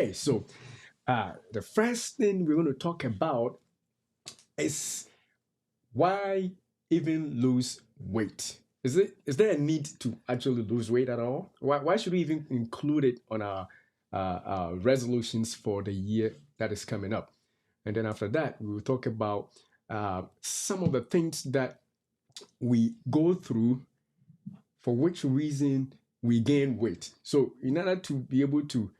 Okay, so the first thing we're going to talk about is why even lose weight? Is there a need to actually lose weight at all? Why should we even include it on our resolutions for the year that is coming up? And then after that, we will talk about some of the things that we go through for which reason we gain weight. So, in order to be able to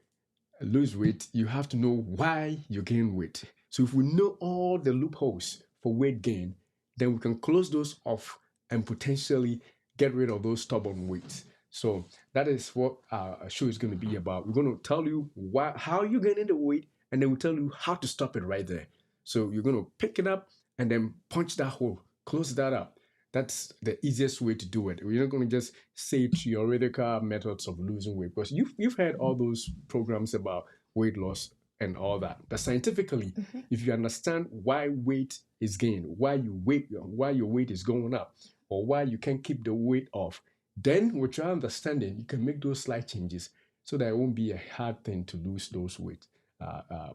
lose weight, you have to know why you gain weight. So if we know all the loopholes for weight gain, then we can close those off and potentially get rid of those stubborn weights. So that is what our show is going to be about. We're going to tell you how you're getting the weight, and then we'll tell you how to stop it right there. So you're going to pick it up and then punch that hole, close that up. That's the easiest way to do it. We're not going to just say theoretical methods of losing weight, because you've heard all those programs about weight loss and all that. But scientifically, if you understand why weight is gained, why your weight is going up, or why you can't keep the weight off, then with your understanding, you can make those slight changes so that it won't be a hard thing to lose those weight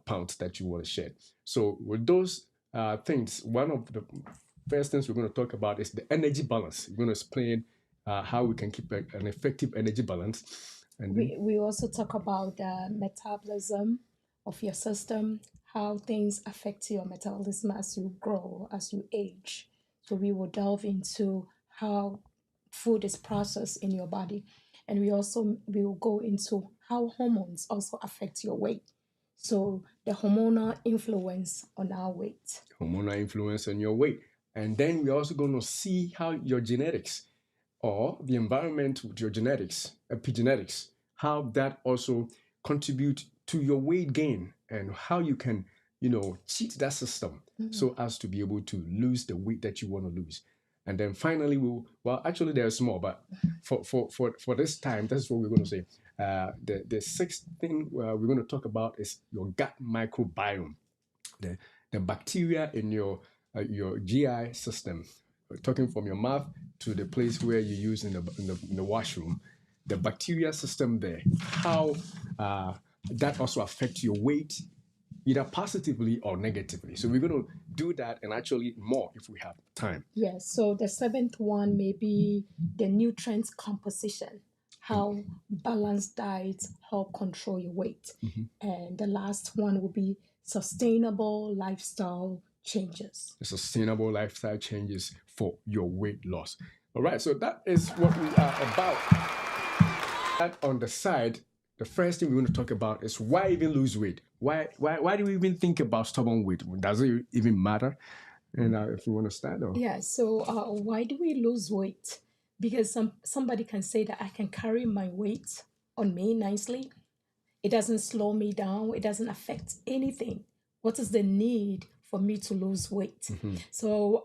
pounds that you want to shed. So with those things, one of the first things we're going to talk about is the energy balance. We're going to explain how we can keep an effective energy balance. And We also talk about the metabolism of your system, how things affect your metabolism as you grow, as you age. So we will delve into how food is processed in your body. And we will go into how hormones also affect your weight. So the hormonal influence on our weight. hormonal influence on your weight. And then we're also going to see how your genetics or the environment with your genetics, epigenetics, how that also contribute to your weight gain and how you can, cheat that system so as to be able to lose the weight that you want to lose. And then finally, actually, there's more, but for this time, that's what we're going to say. The sixth thing we're going to talk about is your gut microbiome, the, the bacteria in your GI system, talking from your mouth to the place where you use in the washroom, the bacteria system there, how that also affects your weight, either positively or negatively. So we're going to do that and actually more if we have time. Yes, so the seventh one may be the nutrients composition, how balanced diets help control your weight. And the last one will be sustainable lifestyle changes. The sustainable lifestyle changes for your weight loss. All right, so that is what we are about. That on the side, the first thing we want to talk about is why even lose weight? Why do we even think about stubborn weight? Does it even matter? And if we want to start, or Yeah, so why do we lose weight? Because somebody can say that I can carry my weight on me nicely. It doesn't slow me down. It doesn't affect anything. What is the need for me to lose weight? So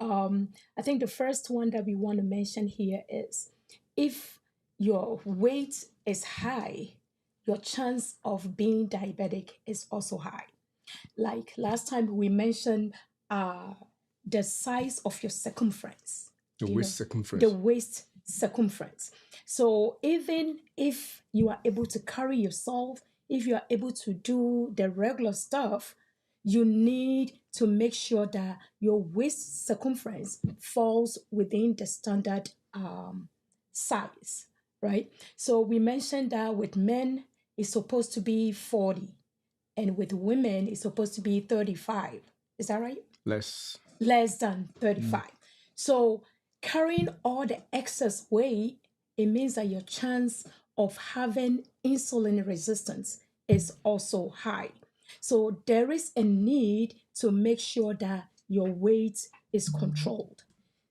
I think the first one that we want to mention here is if your weight is high, your chance of being diabetic is also high. Like last time we mentioned uh, the size of your circumference, the you waist know, the circumference. waist circumference. So even if you are able to carry yourself, if you are able to do the regular stuff, you need to make sure that your waist circumference falls within the standard size, right? So we mentioned that with men, it's supposed to be 40, and with women, it's supposed to be 35. Is that right? Less. Less than 35. So carrying all the excess weight, it means that your chance of having insulin resistance is also high. So there is a need to make sure that your weight is controlled.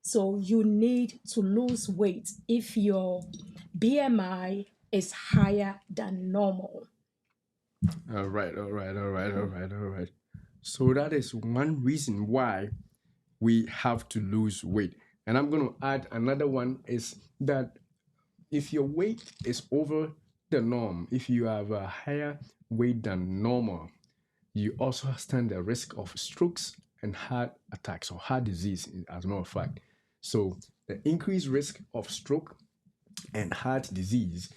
So you need to lose weight if your BMI is higher than normal. All right, all right, all right, all right, all right. So that is one reason why we have to lose weight. And I'm going to add another one is that if your weight is over the norm, if you have a higher weight than normal, you also stand the risk of strokes and heart attacks or heart disease, as a matter of fact. So the increased risk of stroke and heart disease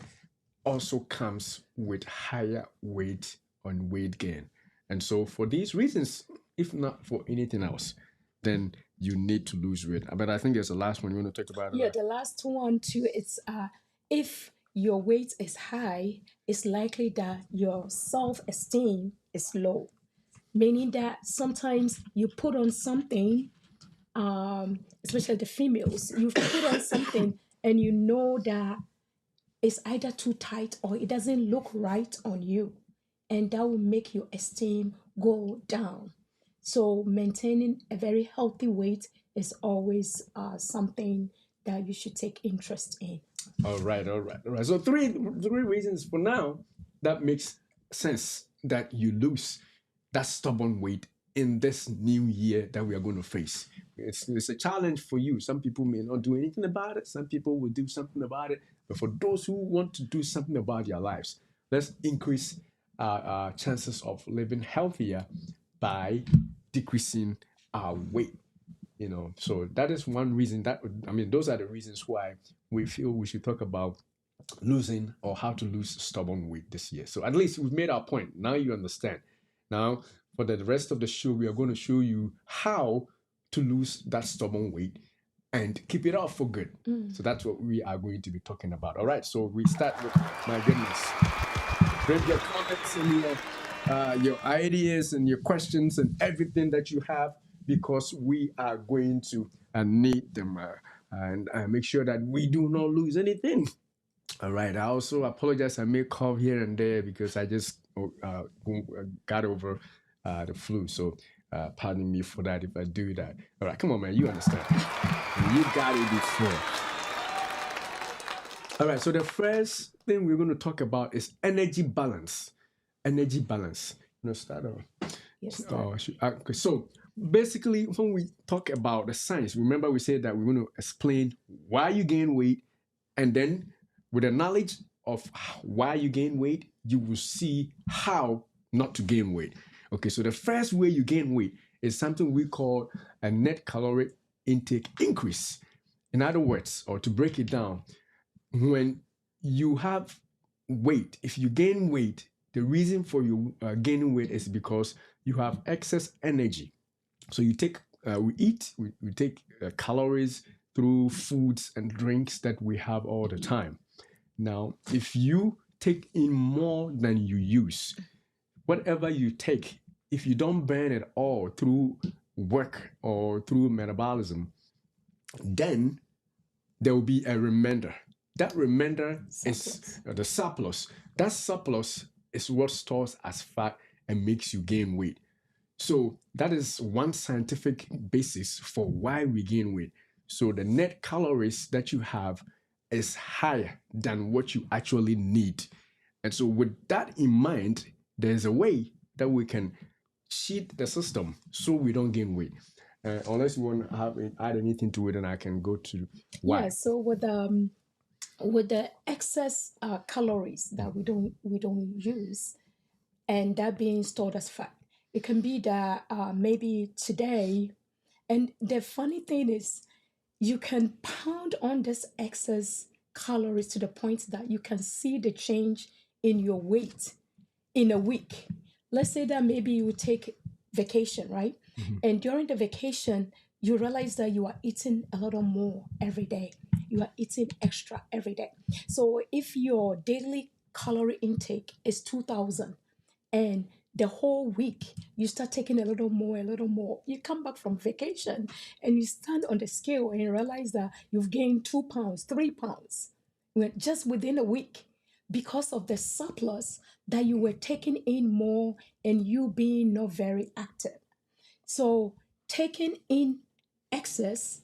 also comes with higher weight on weight gain. And so, for these reasons, if not for anything else, then you need to lose weight. But I think there's the last one you want to talk about. Yeah, the last one too is if your weight is high, it's likely that your self-esteem is low, meaning that sometimes you put on something, especially the females, you put on something and you know that it's either too tight or it doesn't look right on you, and that will make your esteem go down. So maintaining a very healthy weight is always something that you should take interest in. All right, all right, all right. So three reasons for now that makes sense that you lose that stubborn weight in this new year that we are going to face. It's a challenge for you. Some people may not do anything about it. Some people will do something about it. But for those who want to do something about their lives, let's increase chances of living healthier by decreasing our weight. So that is one reason those are the reasons why we feel we should talk about losing or how to lose stubborn weight this year. So at least we've made our point. Now you understand. Now, for the rest of the show, we are going to show you how to lose that stubborn weight and keep it off for good. So that's what we are going to be talking about. All right, so we start with, my goodness, bring your comments and your ideas and your questions and everything that you have, because we are going to need them and make sure that we do not lose anything. All right. I also apologize. I may cough here and there because I just got over the flu. So pardon me for that if I do that. All right. Come on, man. You understand. You got it before. All right. So the first thing we're going to talk about is energy balance. Energy balance. Start off. Yes. Okay. So basically, when we talk about the science, remember we said that we're going to explain why you gain weight, and then with the knowledge of why you gain weight, you will see how not to gain weight. Okay, so the first way you gain weight is something we call a net calorie intake increase. In other words, or to break it down, when you have weight, if you gain weight, the reason for you gaining weight is because you have excess energy. So you take, we take calories through foods and drinks that we have all the time. Now, if you take in more than you use, whatever you take, if you don't burn it all through work or through metabolism, then there will be a remainder. That remainder is the surplus. That surplus is what stores as fat and makes you gain weight. So that is one scientific basis for why we gain weight. So the net calories that you have is higher than what you actually need. And so with that in mind, there's a way that we can cheat the system so we don't gain weight. Unless you want to add anything to it, and I can go to why. Yeah, so with the excess calories that we don't use, and that being stored as fat, it can be that maybe today, and the funny thing is, you can pound on this excess calories to the point that you can see the change in your weight in a week. Let's say that maybe you take vacation, right? And during the vacation, you realize that you are eating a little more every day. You are eating extra every day. So if your daily calorie intake is 2,000, and the whole week you start taking a little more, you come back from vacation and you stand on the scale and you realize that you've gained 2 pounds, 3 pounds just within a week, because of the surplus that you were taking in more and you being not very active. So taking in excess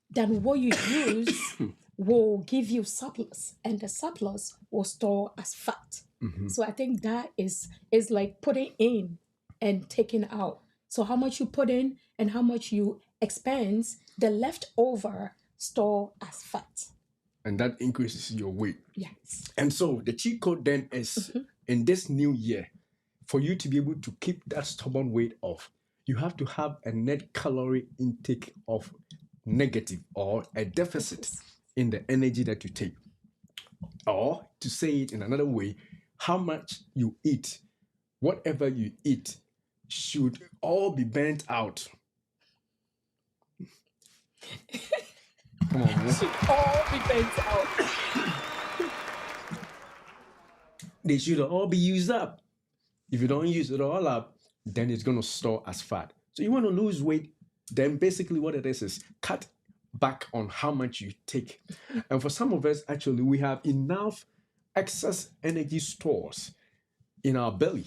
than what you use will give you surplus, and the surplus will store as fat. So I think that is like putting in and taking out. So how much you put in and how much you expense, the leftover store as fat. And that increases your weight. Yes. And so the cheat code then is in this new year, for you to be able to keep that stubborn weight off, you have to have a net calorie intake of negative or a deficit in the energy that you take. Or to say it in another way, how much you eat whatever you eat should all be burnt out. Come on, man. Should all be bent out. They should all be used up. If you don't use it all up, then it's going to store as fat. So you want to lose weight, then basically what it is cut back on how much you take. And for some of us, actually, we have enough excess energy stores in our belly.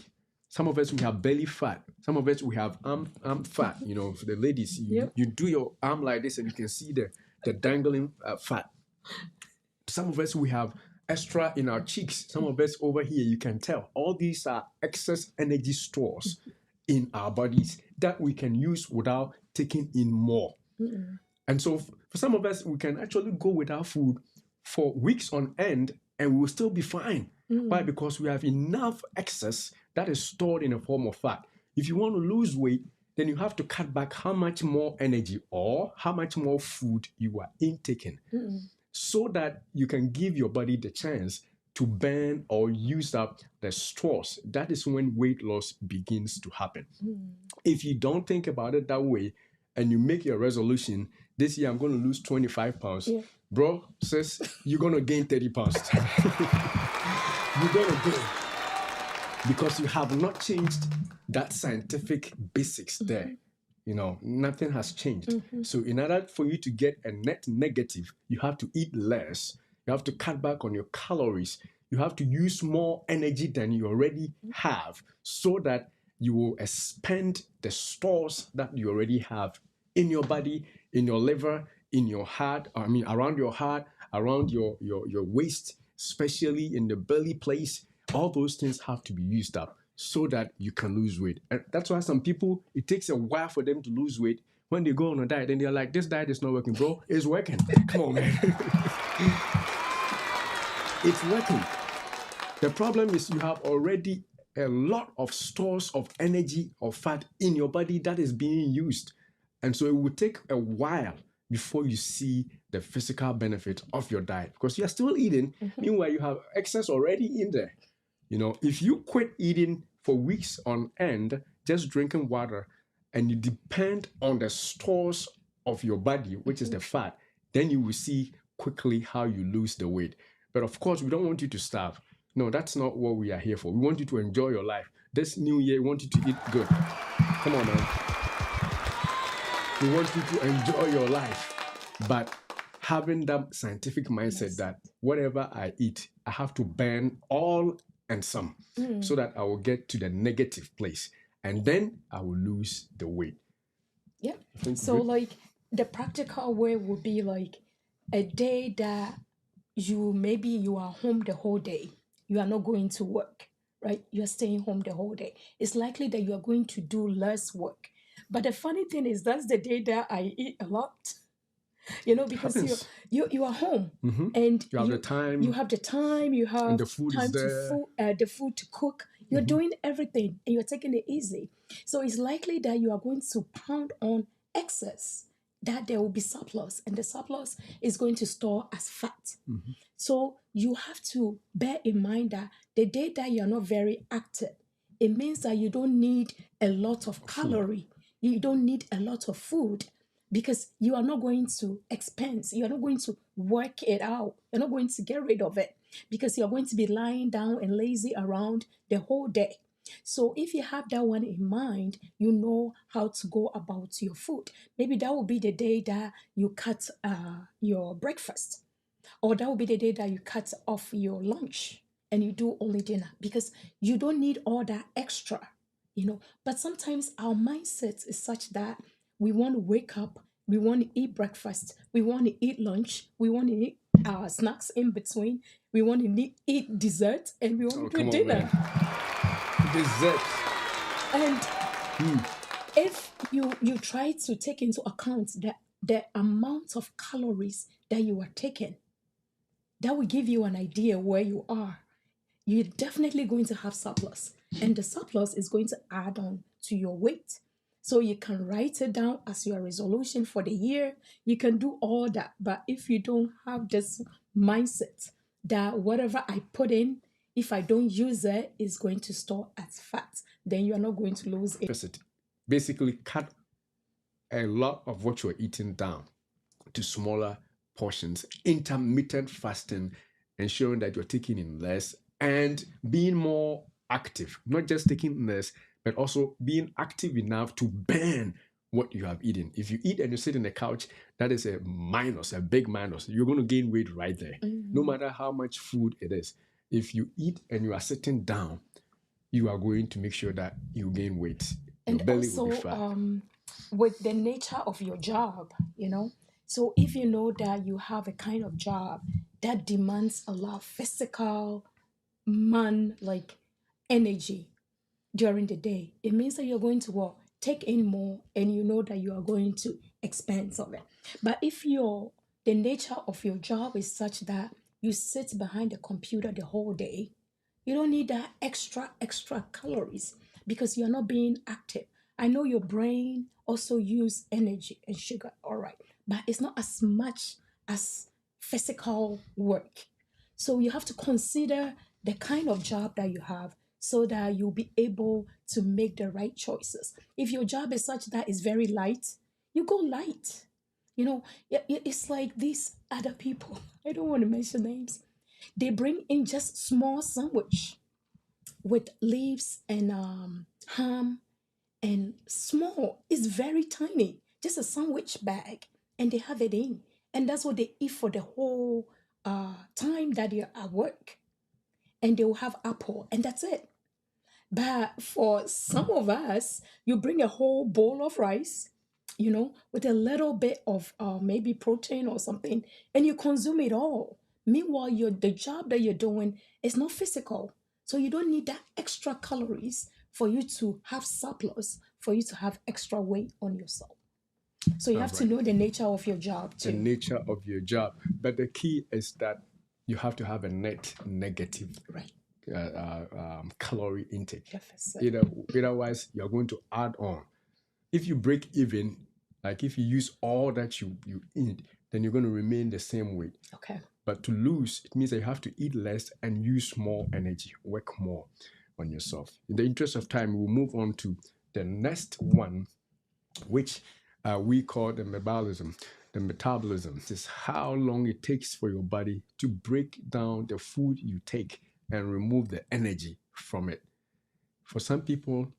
Some of us, we have belly fat. Some of us, we have arm fat. You know, for the ladies, you do your arm like this and you can see the dangling fat. Some of us, we have extra in our cheeks. Some of us over here, you can tell. All these are excess energy stores in our bodies that we can use without taking in more. And so for some of us, we can actually go without food for weeks on end and we will still be fine. Why? Because we have enough excess that is stored in a form of fat. If you want to lose weight, then you have to cut back how much more energy or how much more food you are intaking so that you can give your body the chance to burn or use up the stores. That is when weight loss begins to happen. If you don't think about it that way and you make your resolution, this year I'm going to lose 25 pounds. Bro, sis, you're going to gain 30 pounds. You're going to gain because you have not changed that scientific basics there. You know, nothing has changed. So in order for you to get a net negative, you have to eat less. You have to cut back on your calories. You have to use more energy than you already have so that you will expend the stores that you already have in your body, in your liver, in your heart, around your heart, around your waist, especially in the belly place. All those things have to be used up so that you can lose weight. And that's why some people, it takes a while for them to lose weight. When they go on a diet, then they're like, this diet is not working. Bro, it's working. Come on, man. It's working. The problem is you have already a lot of stores of energy or fat in your body that is being used. And so it will take a while before you see the physical benefit of your diet because you're still eating. Meanwhile, you have excess already in there. You know, if you quit eating for weeks on end, just drinking water, and you depend on the stores of your body, which is the fat, then you will see quickly how you lose the weight. But of course, we don't want you to starve. No, that's not what we are here for. We want you to enjoy your life. This new year, we want you to eat good. Come on, man. We want you to enjoy your life. But having that scientific mindset that whatever I eat, I have to burn all and some so that I will get to the negative place and then I will lose the weight. Yeah. So like the practical way would be like a day that maybe you are home the whole day. You are not going to work, right? You are staying home the whole day. It's likely that you are going to do less work. But the funny thing is that's the day that I eat a lot. You know, because you are home and you have the time. You have the time. You have and the food time is there. the food to cook. You're doing everything and you're taking it easy. So it's likely that you are going to pound on excess. That there will be surplus, and the surplus is going to store as fat. So you have to bear in mind that the day that you're not very active, it means that you don't need a lot of calorie. You don't need a lot of food. Because you are not going to expense, you're not going to work it out, you're not going to get rid of it because you're going to be lying down and lazy around the whole day. So if you have that one in mind, you know how to go about your food. Maybe that will be the day that you cut your breakfast, or that will be the day that you cut off your lunch and you do only dinner because you don't need all that extra, you know. But sometimes our mindset is such that we want to wake up, we want to eat breakfast, we want to eat lunch, we want to eat snacks in between, we want to eat dessert, and we want to do dinner. Dessert. And if you try to take into account the amount of calories that you are taking, that will give you an idea where you are. You're definitely going to have surplus, and the surplus is going to add on to your weight. So you can write it down as your resolution for the year. You can do all that. But if you don't have this mindset that whatever I put in If I don't use it, it's going to store as fat. Then you are not going to lose it. Basically, cut a lot of what you're eating down to smaller portions, intermittent fasting, ensuring that you're taking in less and being more active, not just taking less, but also being active enough to burn what you have eaten. If you eat and you sit in the couch, that is a minus, a big minus. You're going to gain weight right there, no matter how much food it is. If you eat and you are sitting down, you are going to make sure that you gain weight. Your And belly will be also, fat. with the nature of your job, you know, so if you know that you have a kind of job that demands a lot of physical man like energy during the day, it means that you're going to what, take in more, and you know that you are going to expend of it. But if your the nature of your job is such that you sit behind the computer the whole day, you don't need that extra calories because you're not being active. I know your brain also use energy and sugar, all right, but it's not as much as physical work. So you have to consider the kind of job that you have so that you'll be able to make the right choices. If your job is such that it's very light, you go light. You know, it's like these other people. I don't want to mention names. They bring in just small sandwich with leaves and ham and small. It's very tiny, just a sandwich bag, and they have it in, and that's what they eat for the whole time that they're at work. And they will have apple, and that's it. But for some of us, you bring a whole bowl of rice, you know, with a little bit of maybe protein or something, and you consume it all. Meanwhile, the job that you're doing is not physical. So you don't need that extra calories for you to have surplus, for you to have extra weight on yourself. So you All have to right. know the nature of your job The too. nature of your job. But the key is that you have to have a net negative Right. calorie intake. Deficit. Either, otherwise, you're going to add on. If you break even, like if you use all that you eat, then you're going to remain the same weight. Okay. But to lose, it means that you have to eat less and use more energy, work more on yourself. In the interest of time, we'll move on to the next one, which we call the metabolism. The metabolism is how long it takes for your body to break down the food you take and remove the energy from it. For some people,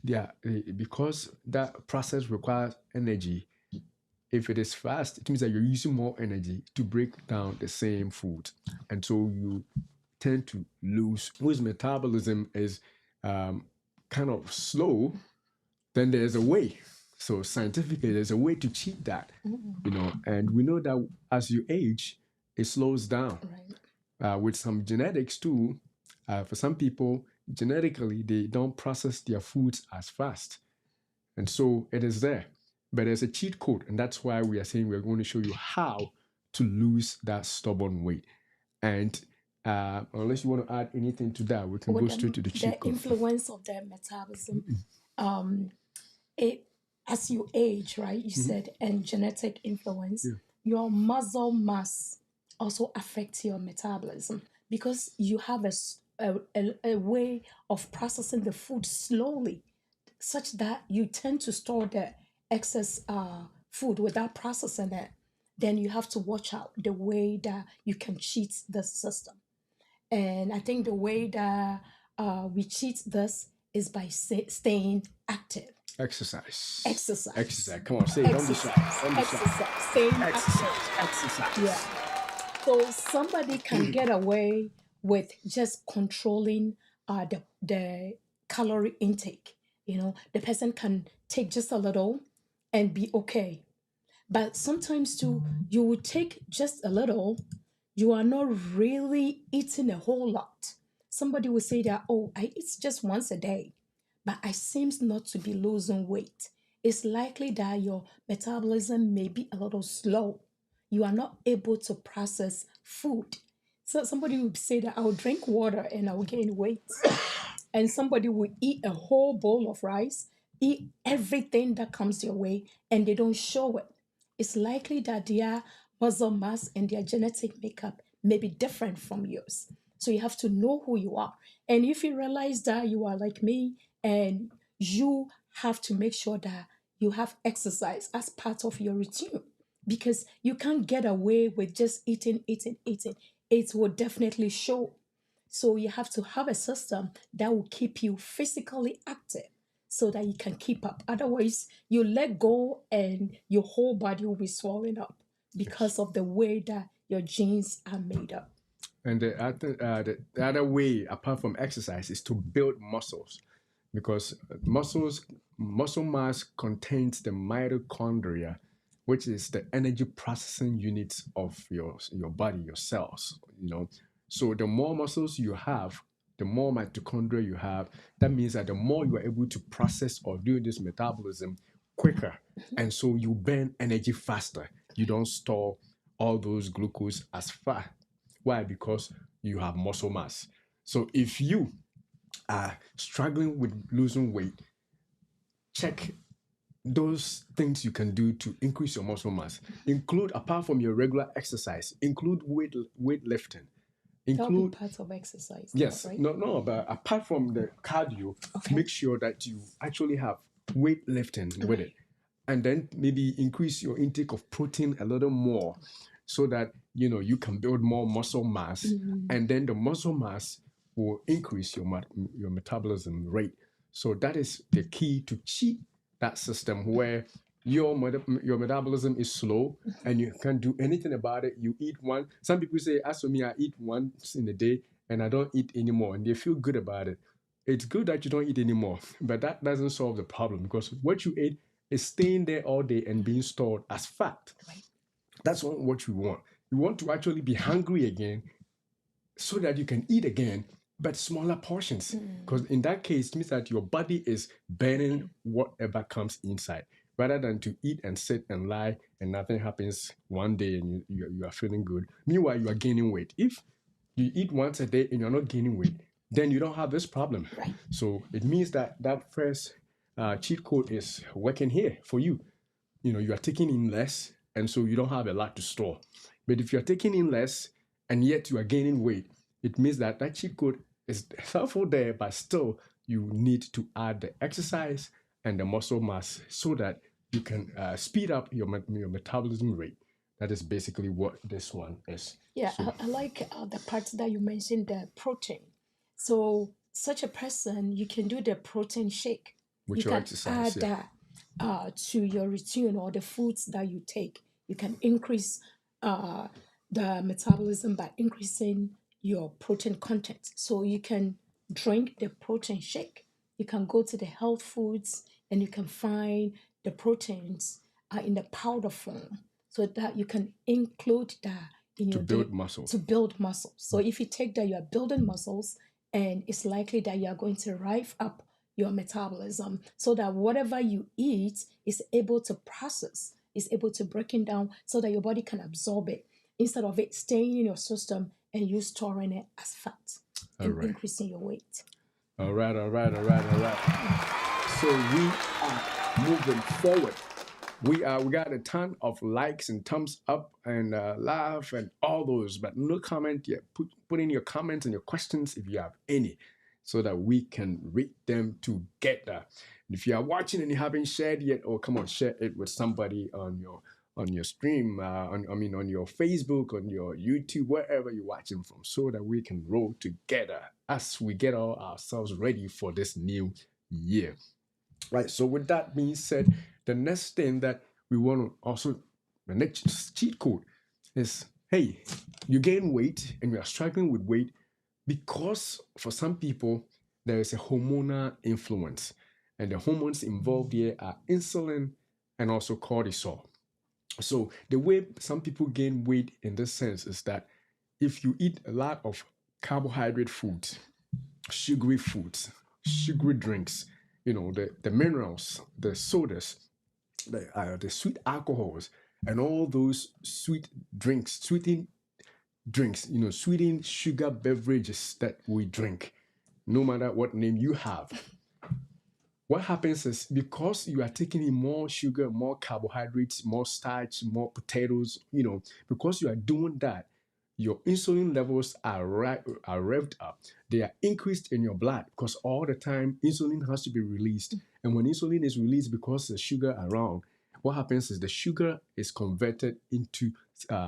yeah, because that process requires energy. If it is fast, it means that you're using more energy to break down the same food, and so you tend to lose. Whose metabolism is kind of slow, then there's a way. So scientifically, there's a way to cheat that, and we know that as you age, it slows down. Right. With some genetics too, for some people, genetically, they don't process their foods as fast. And so it is there. But there's a cheat code, and that's why we are saying we're going to show you how to lose that stubborn weight. And unless you want to add anything to that, we can With go straight to the cheat the code. influence of the metabolism, um, it as you age, right? You said, and genetic influence, Yeah. your muscle mass also affects your metabolism because you have a way of processing the food slowly, such that you tend to store the excess food without processing it. Then you have to watch out the way that you can cheat the system. And I think the way that we cheat this is by staying active. Exercise. Exercise. Exercise. Come on, say it. Don't be shy. Don't be shy. Exercise. Staying Exercise. active. Exercise. Yeah. So somebody can get away with just controlling the calorie intake. You know, the person can take just a little and be okay. But sometimes too, you will take just a little, you are not really eating a whole lot. Somebody will say that, oh, I eat just once a day, but I seems not to be losing weight. It's likely that your metabolism may be a little slow. You are not able to process food. So somebody will say that I'll drink water and I'll gain weight. And somebody will eat a whole bowl of rice, eat everything that comes your way, and they don't show it. It's likely that their muscle mass and their genetic makeup may be different from yours. So you have to know who you are. And if you realize that you are like me and you have to make sure that you have exercise as part of your routine because you can't get away with just eating, eating, eating. It will definitely show. So you have to have a system that will keep you physically active so that you can keep up. Otherwise, you let go and your whole body will be swelling up Yes. because of the way that your genes are made up. And the other way, apart from exercise, is to build muscles, because muscle mass contains the mitochondria, which is the energy processing units of your body, your cells. So the more muscles you have, the more mitochondria you have. That means that the more you are able to process or do this metabolism quicker, and so you burn energy faster. You don't store all those glucose as fat. Why? Because you have muscle mass. So if you are struggling with losing weight, check those things you can do to increase your muscle mass. Include, apart from your regular exercise, include weightlifting. That'll be Include, part of exercise, though, yes, right? no, but apart from the cardio, Okay. make sure that you actually have weightlifting with it. Right. And then maybe increase your intake of protein a little more, so that you can build more muscle mass, and then the muscle mass will increase your metabolism rate. So that is the key to cheat that system where your metabolism is slow and you can't do anything about it. You eat one. Some people say, as for me, I eat once in a day and I don't eat anymore, and they feel good about it. It's good that you don't eat anymore, but that doesn't solve the problem, because what you ate is staying there all day and being stored as fat. Right. That's not what you want. You want to actually be hungry again so that you can eat again, but smaller portions. Because in that case, it means that your body is burning whatever comes inside, rather than to eat and sit and lie and nothing happens one day and you are feeling good. Meanwhile, you are gaining weight. If you eat once a day and you're not gaining weight, then you don't have this problem. Right. So it means that that first cheat code is working here for you. You are taking in less, and so you don't have a lot to store. But if you're taking in less and yet you are gaining weight, it means that that cheat code is helpful there, but still you need to add the exercise and the muscle mass so that you can speed up your metabolism rate. That is basically what this one is. Yeah, So, I like the part that you mentioned, the protein. So, such a person, you can do the protein shake. with You your can exercise, add yeah. that to your routine or the foods that you take. You can increase uh, the metabolism by increasing your protein content. So, you can drink the protein shake. You can go to the health foods and you can find the proteins in the powder form so that you can include that in To your build day muscle. to build muscles. So if you take that, you are building muscles, and it's likely that you are going to rev up your metabolism so that whatever you eat is able to process, is able to break it down so that your body can absorb it instead of it staying in your system and you storing it as fat All and right. increasing your weight. All right, all right, all right, all right. So we are moving forward. We got a ton of likes and thumbs up and laugh and all those, but no comment yet. Put in your comments and your questions if you have any, so that we can read them together. And if you are watching and you haven't shared yet, oh come on, share it with somebody on your stream, on your Facebook, on your YouTube, wherever you're watching from, so that we can roll together as we get all ourselves ready for this new year. Right. So with that being said, the next thing that we want to also, the next cheat code is, hey, you gain weight and you are struggling with weight because for some people there is a hormonal influence, and the hormones involved here are insulin and also cortisol. So the way some people gain weight in this sense is that if you eat a lot of carbohydrate foods, sugary drinks, the minerals, the sodas, the sweet alcohols, and all those sweet drinks, sweetened drinks, sweetened sugar beverages that we drink, no matter what name you have. What happens is, because you are taking in more sugar, more carbohydrates, more starch, more potatoes, because you are doing that, your insulin levels are revved up. They are increased in your blood because all the time insulin has to be released. And when insulin is released because there's sugar around, what happens is the sugar is converted into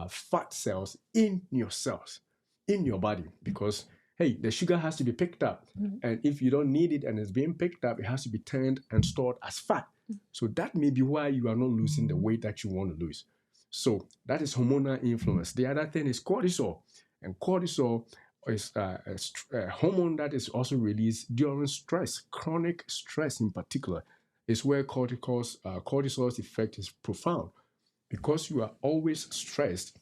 fat cells in your cells, in your body, because hey, the sugar has to be picked up. And if you don't need it and it's being picked up, it has to be turned and stored as fat. So that may be why you are not losing the weight that you want to lose. So that is hormonal influence. The other thing is cortisol. And cortisol is a hormone that is also released during stress, chronic stress in particular, is where cortisol's effect is profound. Because you are always stressed,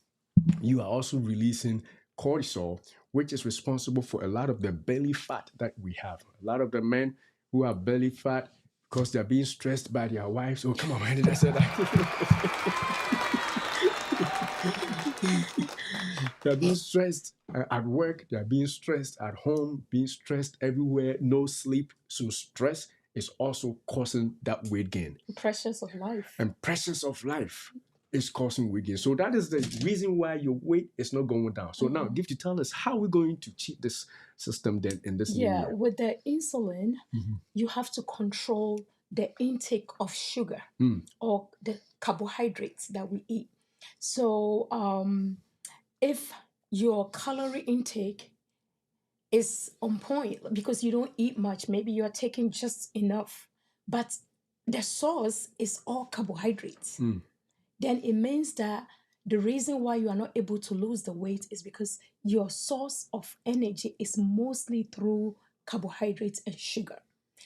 you are also releasing cortisol, which is responsible for a lot of the belly fat that we have. A lot of the men who have belly fat because they're being stressed by their wives. Oh, come on, why did I say that? They're being stressed at work, they're being stressed at home, being stressed everywhere, no sleep. So stress is also causing that weight gain. Pressures of life. And pressures of life is causing weight gain. So that is the reason why your weight is not going down. So now, Gift, tell us how we're going to cheat this system then in this new year. With the insulin, you have to control the intake of sugar or the carbohydrates that we eat. So if your calorie intake is on point because you don't eat much, maybe you are taking just enough, but the source is all carbohydrates, then it means that the reason why you are not able to lose the weight is because your source of energy is mostly through carbohydrates and sugar.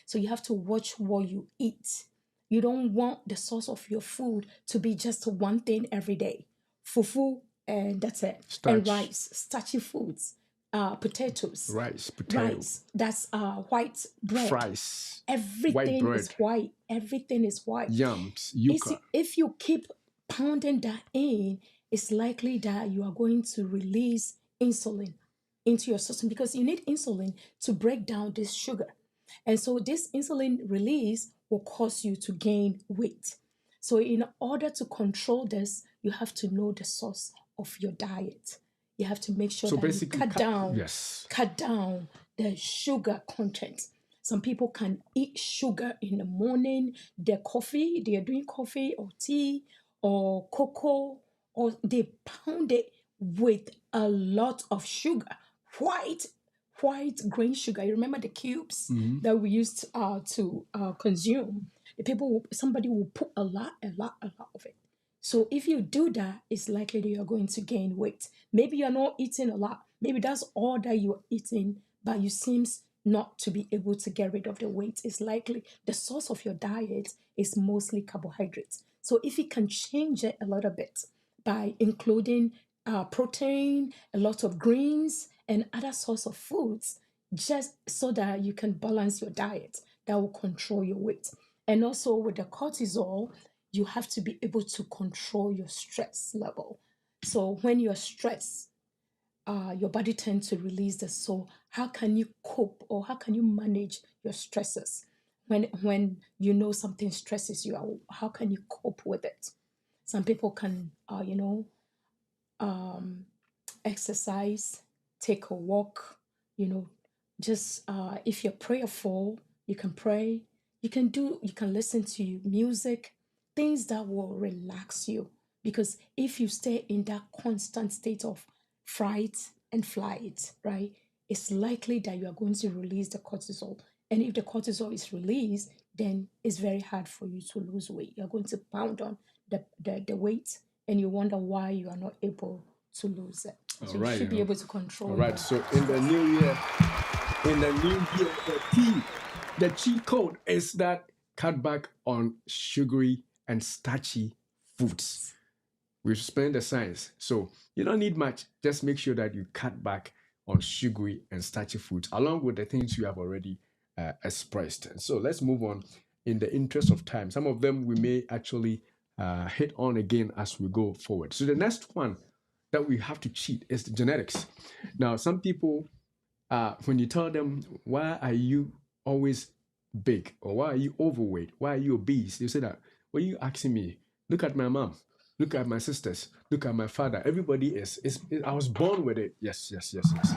So you have to watch what you eat. You don't want the source of your food to be just one thing every day. Fufu, and that's it. Starch. And rice, starchy foods, potatoes. Rice. That's white bread. Fries. Everything White bread. is white. Everything is white. Yams. Yuca. If you keep pounding that in, it's likely that you are going to release insulin into your system because you need insulin to break down this sugar. And so this insulin release will cause you to gain weight. So in order to control this, you have to know the source of your diet. You have to make sure that you cut down the sugar content. Some people can eat sugar in the morning, their coffee, they are doing coffee or tea or cocoa, or they pound it with a lot of sugar, white grain sugar. You remember the cubes that we used to consume? Somebody will put a lot of it. So if you do that, it's likely that you're going to gain weight. Maybe you're not eating a lot. Maybe that's all that you're eating, but you seems not to be able to get rid of the weight. It's likely the source of your diet is mostly carbohydrates. So if you can change it a little bit by including protein, a lot of greens, and other sorts of foods, just so that you can balance your diet, that will control your weight. And also with the cortisol, you have to be able to control your stress level. So when you're stressed, your body tends to release this. So how can you cope or how can you manage your stresses when you know something stresses you out? How can you cope with it? Some people can, exercise, take a walk, just if you're prayerful, you can pray. You can listen to music, things that will relax you. Because if you stay in that constant state of fright and flight, right, it's likely that you are going to release the cortisol. And if the cortisol is released, then it's very hard for you to lose weight. You're going to pound on the weight and you wonder why you are not able to lose it. So you should be able to control. All right. So in the new year, the cheat code is that cut back on sugary and starchy foods. We've explained the science. So you don't need much. Just make sure that you cut back on sugary and starchy foods, along with the things you have already expressed. So let's move on in the interest of time. Some of them we may actually hit on again as we go forward. So the next one that we have to cheat is the genetics. Now, some people, when you tell them, why are you always big? Or why are you overweight? Why are you obese? You say that, what are you asking me? Look at my mom. Look at my sisters. Look at my father. Everybody is I was born with it. Yes, yes, yes, yes,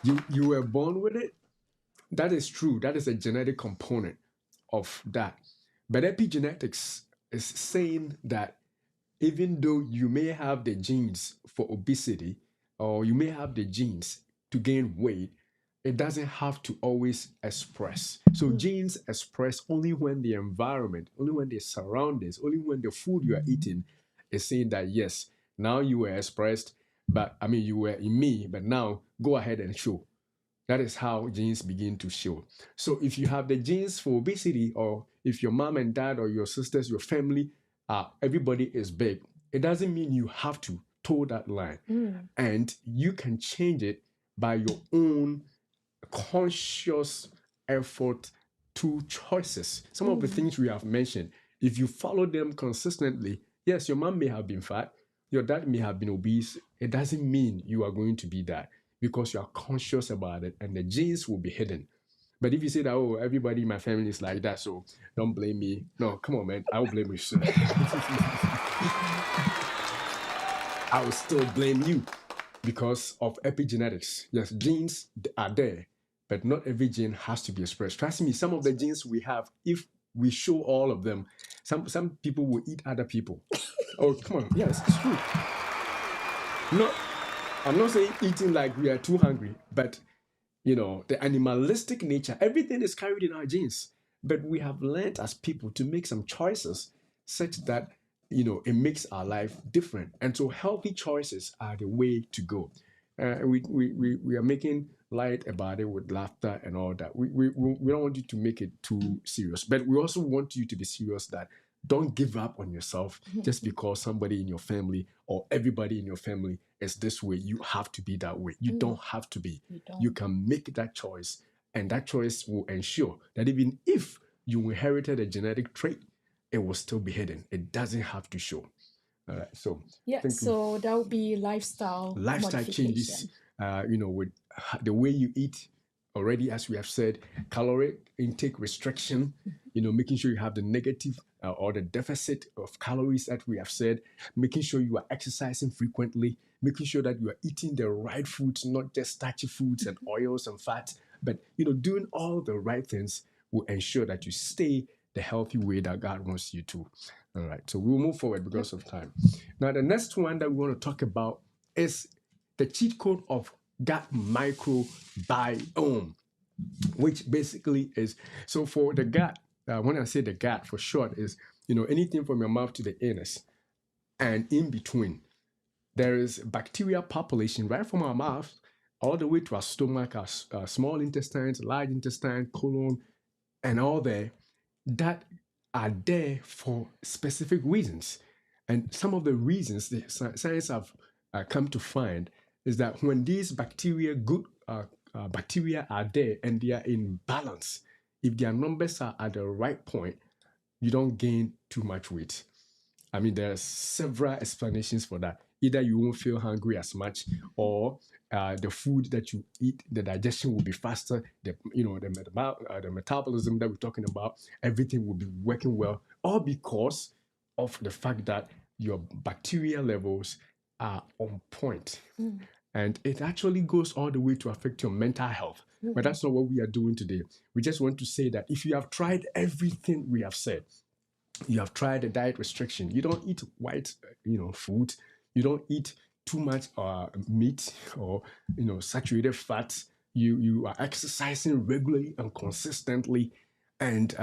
yes. You were born with it. That is true. That is a genetic component of that. But epigenetics is saying that even though you may have the genes for obesity or you may have the genes to gain weight, it doesn't have to always express. So genes express only when the environment, only when the surroundings, only when the food you are eating is saying that yes, now you were expressed, but I mean you were in me, but now go ahead and show. That is how genes begin to show. So if you have the genes for obesity, or if your mom and dad or your sisters, your family, everybody is big, it doesn't mean you have to toe that line. And you can change it by your own conscious effort to choices. Some of the things we have mentioned, if you follow them consistently, yes, your mom may have been fat, your dad may have been obese. It doesn't mean you are going to be that because you are conscious about it and the genes will be hidden. But if you say that, oh, everybody in my family is like that, so don't blame me. No, come on, man. I will blame you, sir. I will still blame you because of epigenetics. Yes, genes are there, but not every gene has to be expressed. Trust me, some of the genes we have, if we show all of them, some people will eat other people. Oh, come on. Yes, it's true. No, I'm not saying eating like we are too hungry, but the animalistic nature, everything is carried in our genes. But we have learned as people to make some choices such that it makes our life different. And so healthy choices are the way to go. We are making light about it with laughter and all that. We don't want you to make it too serious, but we also want you to be serious that don't give up on yourself just because somebody in your family or everybody in your family is this way. You have to be that way. You don't have to be. You can make that choice, and that choice will ensure that even if you inherited a genetic trait, it will still be hidden. It doesn't have to show. All right. So Yeah, so that would be lifestyle lifestyle changes, modification. with the way you eat. Already, as we have said, caloric intake restriction, making sure you have the negative or the deficit of calories that we have said, making sure you are exercising frequently, making sure that you are eating the right foods, not just starchy foods and oils and fats, but doing all the right things will ensure that you stay the healthy way that God wants you to. All right, so we'll move forward because of time. Now, the next one that we want to talk about is the cheat code of gut microbiome, which basically is, so for the gut, when I say the gut for short, is anything from your mouth to the anus and in between. There is bacteria population right from our mouth all the way to our stomach, our small intestines, large intestine, colon, and all there that are there for specific reasons. And some of the reasons the science have come to find is that when these bacteria, good bacteria are there and they are in balance, if their numbers are at the right point, you don't gain too much weight. I mean, there are several explanations for that. Either you won't feel hungry as much, or the food that you eat, the digestion will be faster. The metabolism that we're talking about, everything will be working well, all because of the fact that your bacteria levels are on point. And it actually goes all the way to affect your mental health. But that's not what we are doing today. We just want to say that if you have tried everything we have said, you have tried a diet restriction, you don't eat white food, you don't eat too much meat or saturated fats, you are exercising regularly and consistently, and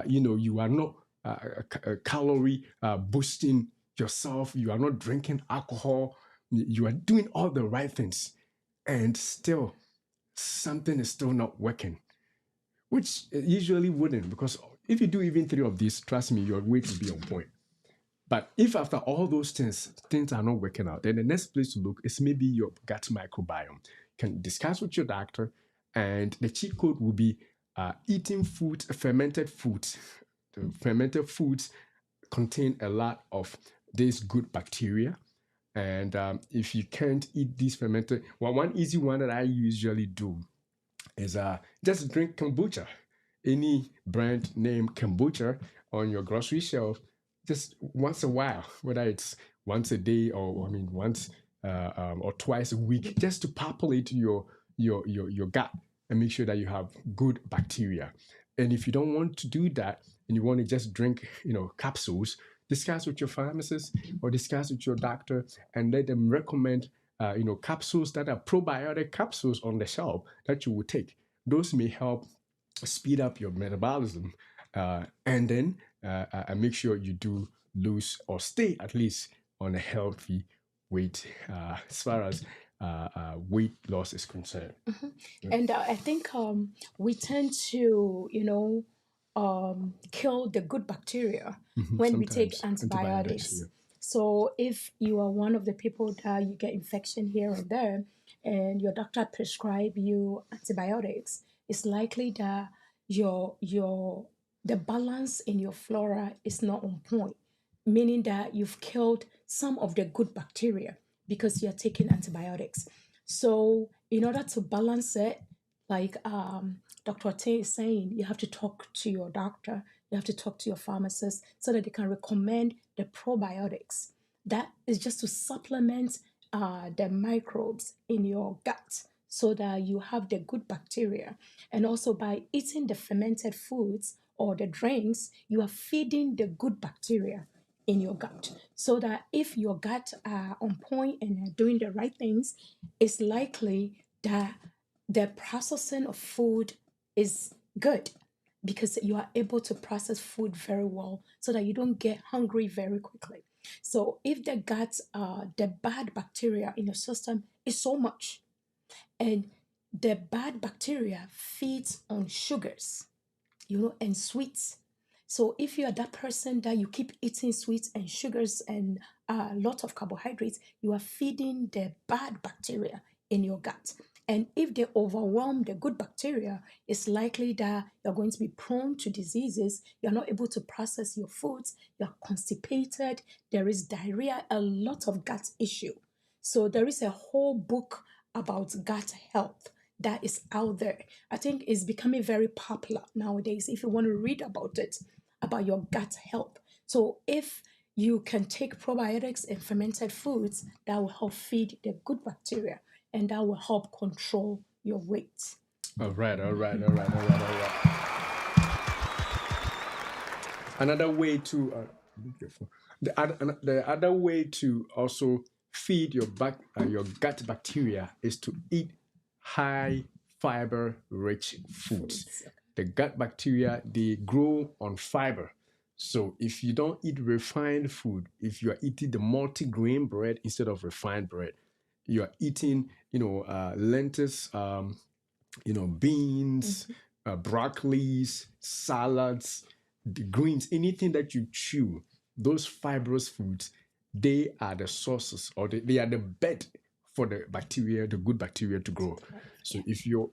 you are not calorie boosting yourself, you are not drinking alcohol, you are doing all the right things, and still something is still not working, which usually wouldn't, because if you do even 3 of these, trust me, your weight will be on point. But if after all those things are not working out, then the next place to look is maybe your gut microbiome. You can discuss with your doctor, and the cheat code will be eating foods, fermented foods. The fermented foods contain a lot of these good bacteria. And if you can't eat these fermented, one easy one that I usually do is just drink kombucha. any brand name kombucha on your grocery shelf just once a while, whether it's once a day or I mean once or twice a week, just to populate your gut and make sure that you have good bacteria. And if you don't want to do that and you want to just drink, capsules, discuss with your pharmacist or discuss with your doctor and let them recommend, capsules that are probiotic capsules on the shelf that you will take. Those may help speed up your metabolism, and then make sure you do lose or stay at least on a healthy weight as far as weight loss is concerned. And I think we tend to, kill the good bacteria when we take Sometimes antibiotics. antibiotics. Yeah. So if you are one of the people that you get infection here and there, and your doctor prescribe you antibiotics, it's likely that your the balance in your flora is not on point, meaning that you've killed some of the good bacteria because you're taking antibiotics. So, in order to balance it, like Dr. Tay is saying, you have to talk to your doctor, you have to talk to your pharmacist so that they can recommend the probiotics. That is just to supplement the microbes in your gut so that you have the good bacteria. And also, by eating the fermented foods or the drinks, you are feeding the good bacteria in your gut so that if your gut are on point and are doing the right things, it's likely that the processing of food is good because you are able to process food very well so that you don't get hungry very quickly. So if the gut, the bad bacteria in your system is so much, and the bad bacteria feeds on sugars, and sweets. So if you are that person that you keep eating sweets and sugars and a lot of carbohydrates, you are feeding the bad bacteria in your gut. And if they overwhelm the good bacteria, it's likely that you're going to be prone to diseases. You're not able to process your foods. You're constipated. There is diarrhea, a lot of gut issue. So there is a whole book about gut health that is out there. I think it's becoming very popular nowadays if you want to read about it, about your gut health. So if you can take probiotics and fermented foods, that will help feed the good bacteria and that will help control your weight. All right, all right, all right, all right, all right. Another way to be careful. The other way to also feed your gut bacteria is to eat high fiber rich foods. Foods. The gut bacteria, they grow on fiber. So if you don't eat refined food, if you are eating the multi-grain bread instead of refined bread, you are eating, lentils, beans, broccolis, salads, the greens, anything that you chew, those fibrous foods, they are the sources or they are the bed for the bacteria, the good bacteria to grow. So if your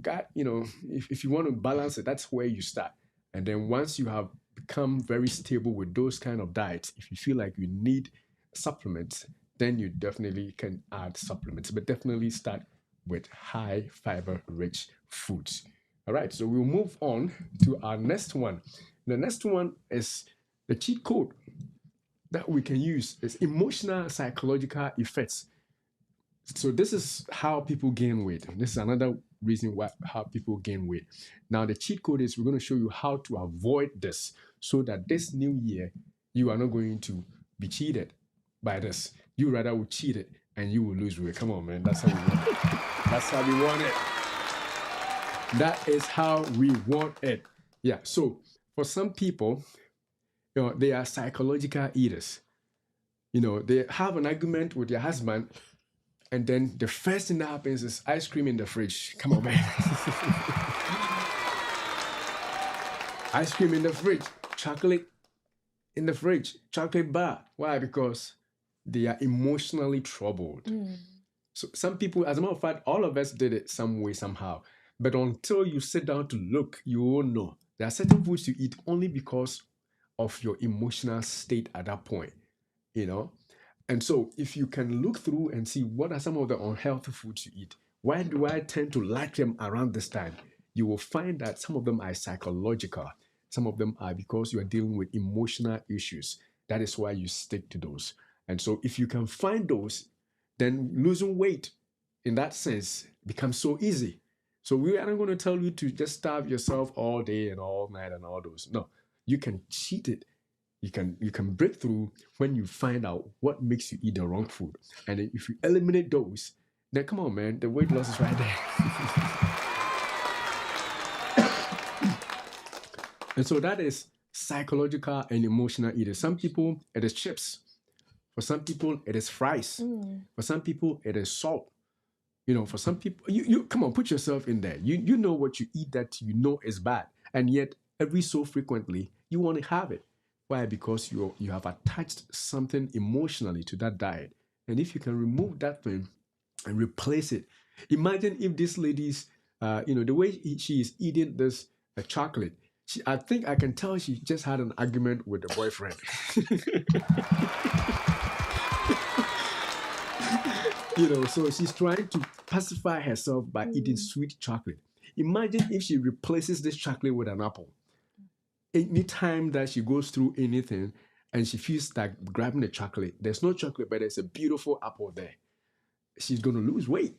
gut, if you want to balance it, that's where you start. And then once you have become very stable with those kind of diets, if you feel like you need supplements, then you definitely can add supplements, but definitely start with high fiber rich foods. All right, so we'll move on to our next one. The next one is the cheat code that we can use is emotional psychological effects. So this is how people gain weight. This is another reason why how people gain weight. Now the cheat code is we're going to show you how to avoid this so that this new year you are not going to be cheated by this. You rather will cheat it and you will lose weight. Come on, man. That's how we want it. That's how we want it. That is how we want it. Yeah. So for some people, they are psychological eaters. They have an argument with their husband, and then the first thing that happens is ice cream in the fridge. Come on, man. Ice cream in the fridge, chocolate in the fridge, chocolate bar. Why? Because they are emotionally troubled. So some people, as a matter of fact, all of us did it some way, somehow. But until you sit down to look, you will know. There are certain foods you eat only because of your emotional state at that point, you know? And so if you can look through and see what are some of the unhealthy foods you eat, why do I tend to like them around this time? you will find that some of them are psychological. Some of them are because you are dealing with emotional issues. That is why you stick to those. And so if you can find those, then losing weight in that sense becomes so easy. So we are not going to tell you to just starve yourself all day and all night and all those. No, you can cheat it. You can break through when you find out what makes you eat the wrong food. And then if you eliminate those, then come on, man, the weight loss is right there. And so that is psychological and emotional eating. Some people, it is chips. For some people, it is fries. For some people, it is salt. For some people, you come on, put yourself in there. You know what you eat that you know is bad, and yet every so frequently you want to have it. Why? Because you have attached something emotionally to that diet, and if you can remove that thing and replace it, imagine if this lady's, the way she is eating this chocolate. I think I can tell she just had an argument with the boyfriend. So she's trying to pacify herself by eating sweet chocolate. Imagine if she replaces this chocolate with an apple. Anytime that she goes through anything and she feels like grabbing the chocolate, there's no chocolate, but there's a beautiful apple there. She's going to lose weight.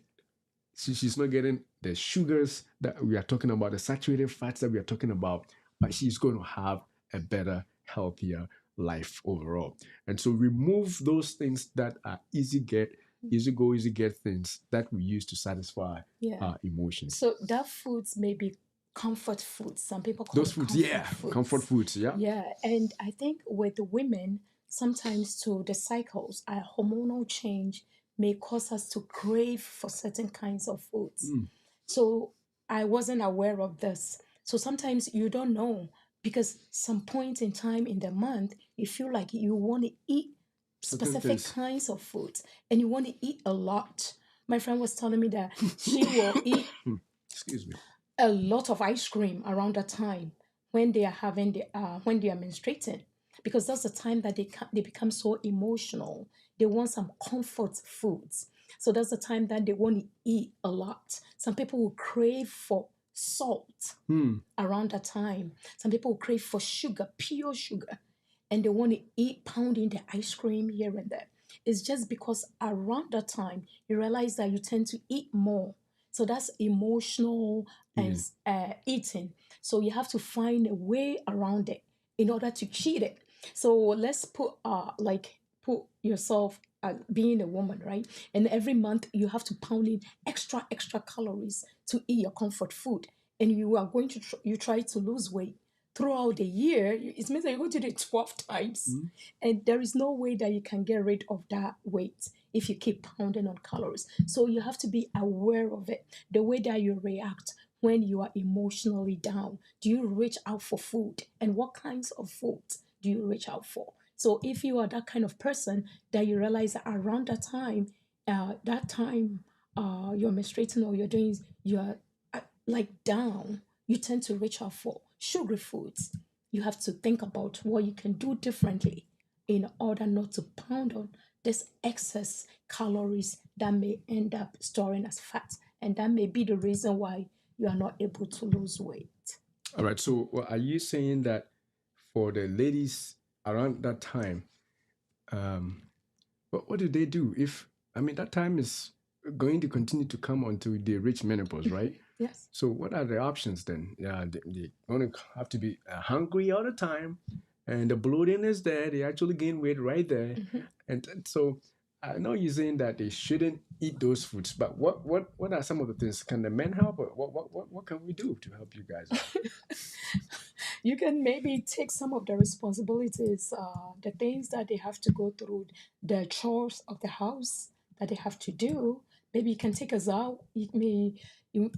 She's not getting the sugars that we are talking about, the saturated fats that we are talking about, but she's going to have a better, healthier life overall. And so remove those things that are easy go, easy get things that we use to satisfy our emotions. So that foods may be comfort foods. Some people call those it foods, comfort foods, Yeah, and I think with the women, sometimes too, the cycles, our hormonal change may cause us to crave for certain kinds of foods. So I wasn't aware of this. So sometimes you don't know because some point in time in the month, you feel like you want to eat specific kinds of foods and you want to eat a lot. My friend was telling me that she will eat excuse me, a lot of ice cream around that time when they are when they are menstruating, because that's the time that they become so emotional. They want some comfort foods, so that's the time that they want to eat a lot. Some people will crave for salt around that time. Some people will crave for sugar, pure sugar, and they want to eat pounding the ice cream here and there. It's just because around that time you realize that you tend to eat more. So that's emotional and eating. So you have to find a way around it in order to cheat it. So let's put yourself being a woman, right? And every month you have to pound in extra calories to eat your comfort food, and you are going to you try to lose weight throughout the year. It means that you're going to do it 12 times, and there is no way that you can get rid of that weight if you keep pounding on calories. So you have to be aware of it, the way that you react when you are emotionally down. Do you reach out for food, and what kinds of food do you reach out for? So if you are that kind of person that you realize that around that time you're menstruating or you're like down, you tend to reach out for sugary foods. You have to think about what you can do differently in order not to pound on this excess calories that may end up storing as fat. And that may be the reason why you are not able to lose weight. All right. So are you saying that for the ladies around that time, what do they do? If I mean that time is going to continue to come until they reach menopause, right? Yes. So what are the options then? Yeah, they going to have to be hungry all the time, and the bloating is there. They actually gain weight right there, and so I know you're saying that they shouldn't eat those foods, but what are some of the things? Can the men help? Or what can we do to help you guys out? You can maybe take some of the responsibilities, the things that they have to go through, the chores of the house that they have to do. Maybe you can take us out. You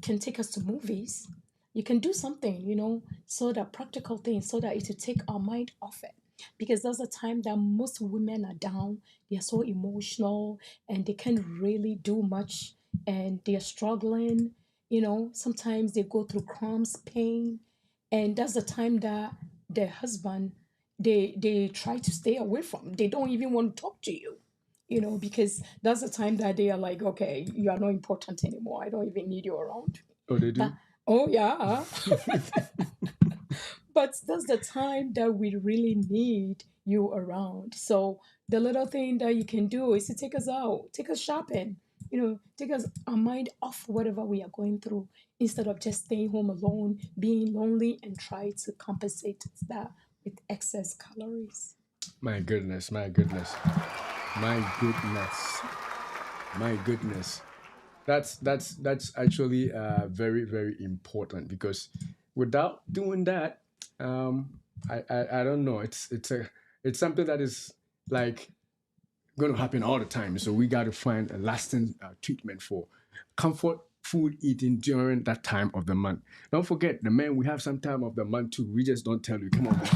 can take us to movies. You can do something, so that practical things, so that it will take our mind off it. Because that's the time that most women are down. They are so emotional and they can't really do much, and they are struggling. Sometimes they go through cramps, pain, and that's the time that the husband, they try to stay away from. They don't even want to talk to you, because that's the time that they are like, okay, you are not important anymore, I don't even need you around. Oh, they That do. Oh, yeah. But that's the time that we really need you around. So the little thing that you can do is to take us out, take us shopping, take us our mind off whatever we are going through instead of just staying home alone, being lonely, and try to compensate that with excess calories. My goodness, my goodness, my goodness, my goodness. That's actually very very important because without doing that, um, I don't know. It's something that is like going to happen all the time. So we got to find a lasting treatment for comfort food eating during that time of the month. Don't forget, the man, we have some time of the month too. We just don't tell you. Come on, man.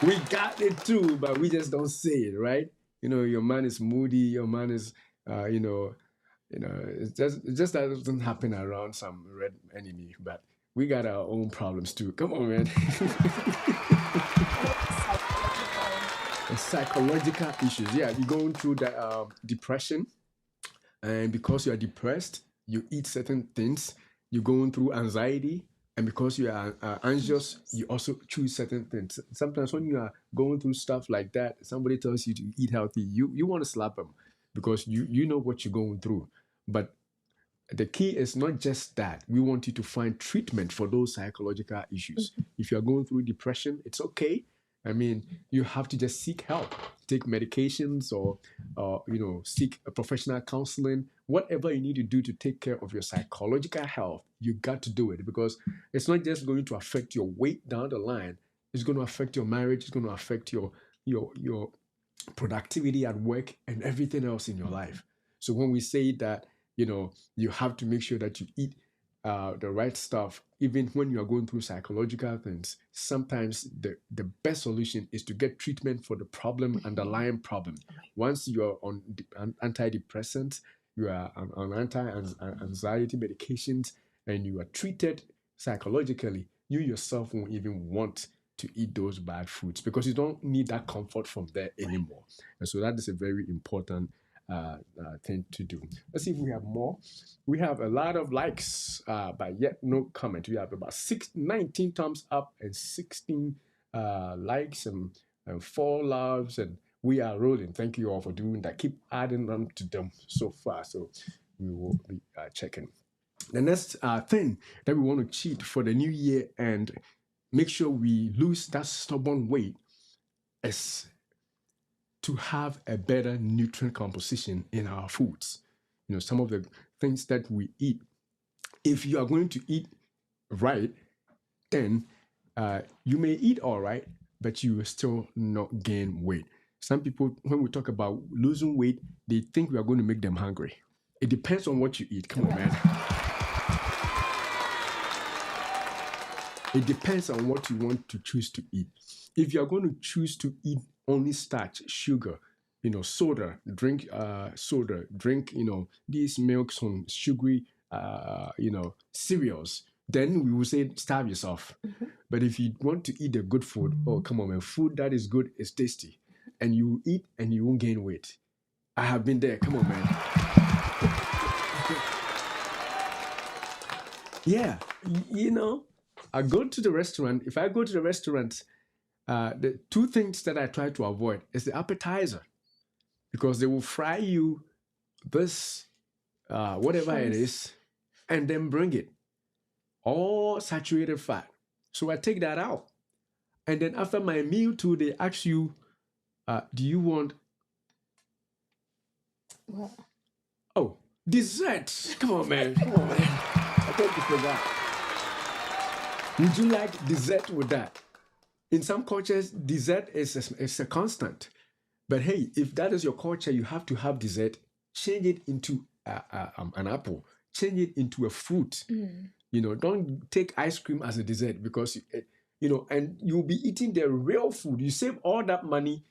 We got it too, but we just don't say it, right? Your man is moody. Your man is, it's just that it doesn't happen around some red enemy, but we got our own problems too. Come on, man. Oh, psychological. And psychological issues. Yeah, you're going through the depression, and because you are depressed, you eat certain things. You're going through anxiety, and because you are anxious, Anxious. you also choose certain things. Sometimes when you are going through stuff like that, somebody tells you to eat healthy, you want to slap them because you know what you're going through. But the key is not just that. We want you to find treatment for those psychological issues. If you're going through depression, it's okay. I mean, you have to just seek help, take medications, or seek a professional counseling. Whatever you need to do to take care of your psychological health, you got to do it because it's not just going to affect your weight down the line. It's going to affect your marriage. It's going to affect your productivity at work and everything else in your life. So when we say that, you have to make sure that you eat the right stuff, even when you are going through psychological things, sometimes the best solution is to get treatment for the problem, underlying problem. Once you are on antidepressants, you are on anti-anxiety medications, and you are treated psychologically, you yourself won't even want to eat those bad foods because you don't need that comfort from there anymore. And so that is a very important thing to do. Let's see if we have more. We have a lot of likes, but yet no comment. We have about 19 thumbs up and 16 likes and 4 loves, and we are rolling. Thank you all for doing that. Keep adding them to them so far. So we will be checking. The next thing that we want to cheat for the new year and make sure we lose that stubborn weight is to have a better nutrient composition in our foods. Some of the things that we eat. If you are going to eat right, then you may eat all right, but you will still not gain weight. Some people, when we talk about losing weight, they think we are going to make them hungry. It depends on what you eat. Come on, man. It depends on what you want to choose to eat. If you are going to choose to eat only starch, sugar, drink soda, drink, these milks on sugary, cereals, then we will say starve yourself. But if you want to eat the good food, oh, come on, man, food that is good is tasty. And you eat and you won't gain weight. I have been there. Come on, man. Yeah, I go to the restaurant. If I go to the restaurant, the two things that I try to avoid is the appetizer, because they will fry you this whatever it is, and then bring it all saturated fat. So I take that out, and then after my meal too, they ask you, do you want Well, dessert? Come on, man. Come on, man. I thought you forgot. Would you like dessert with that? In some cultures, dessert is a constant. But hey, if that is your culture, you have to have dessert. Change it into an apple. Change it into a fruit. Don't take ice cream as a dessert because and you'll be eating the real food. You save all that money,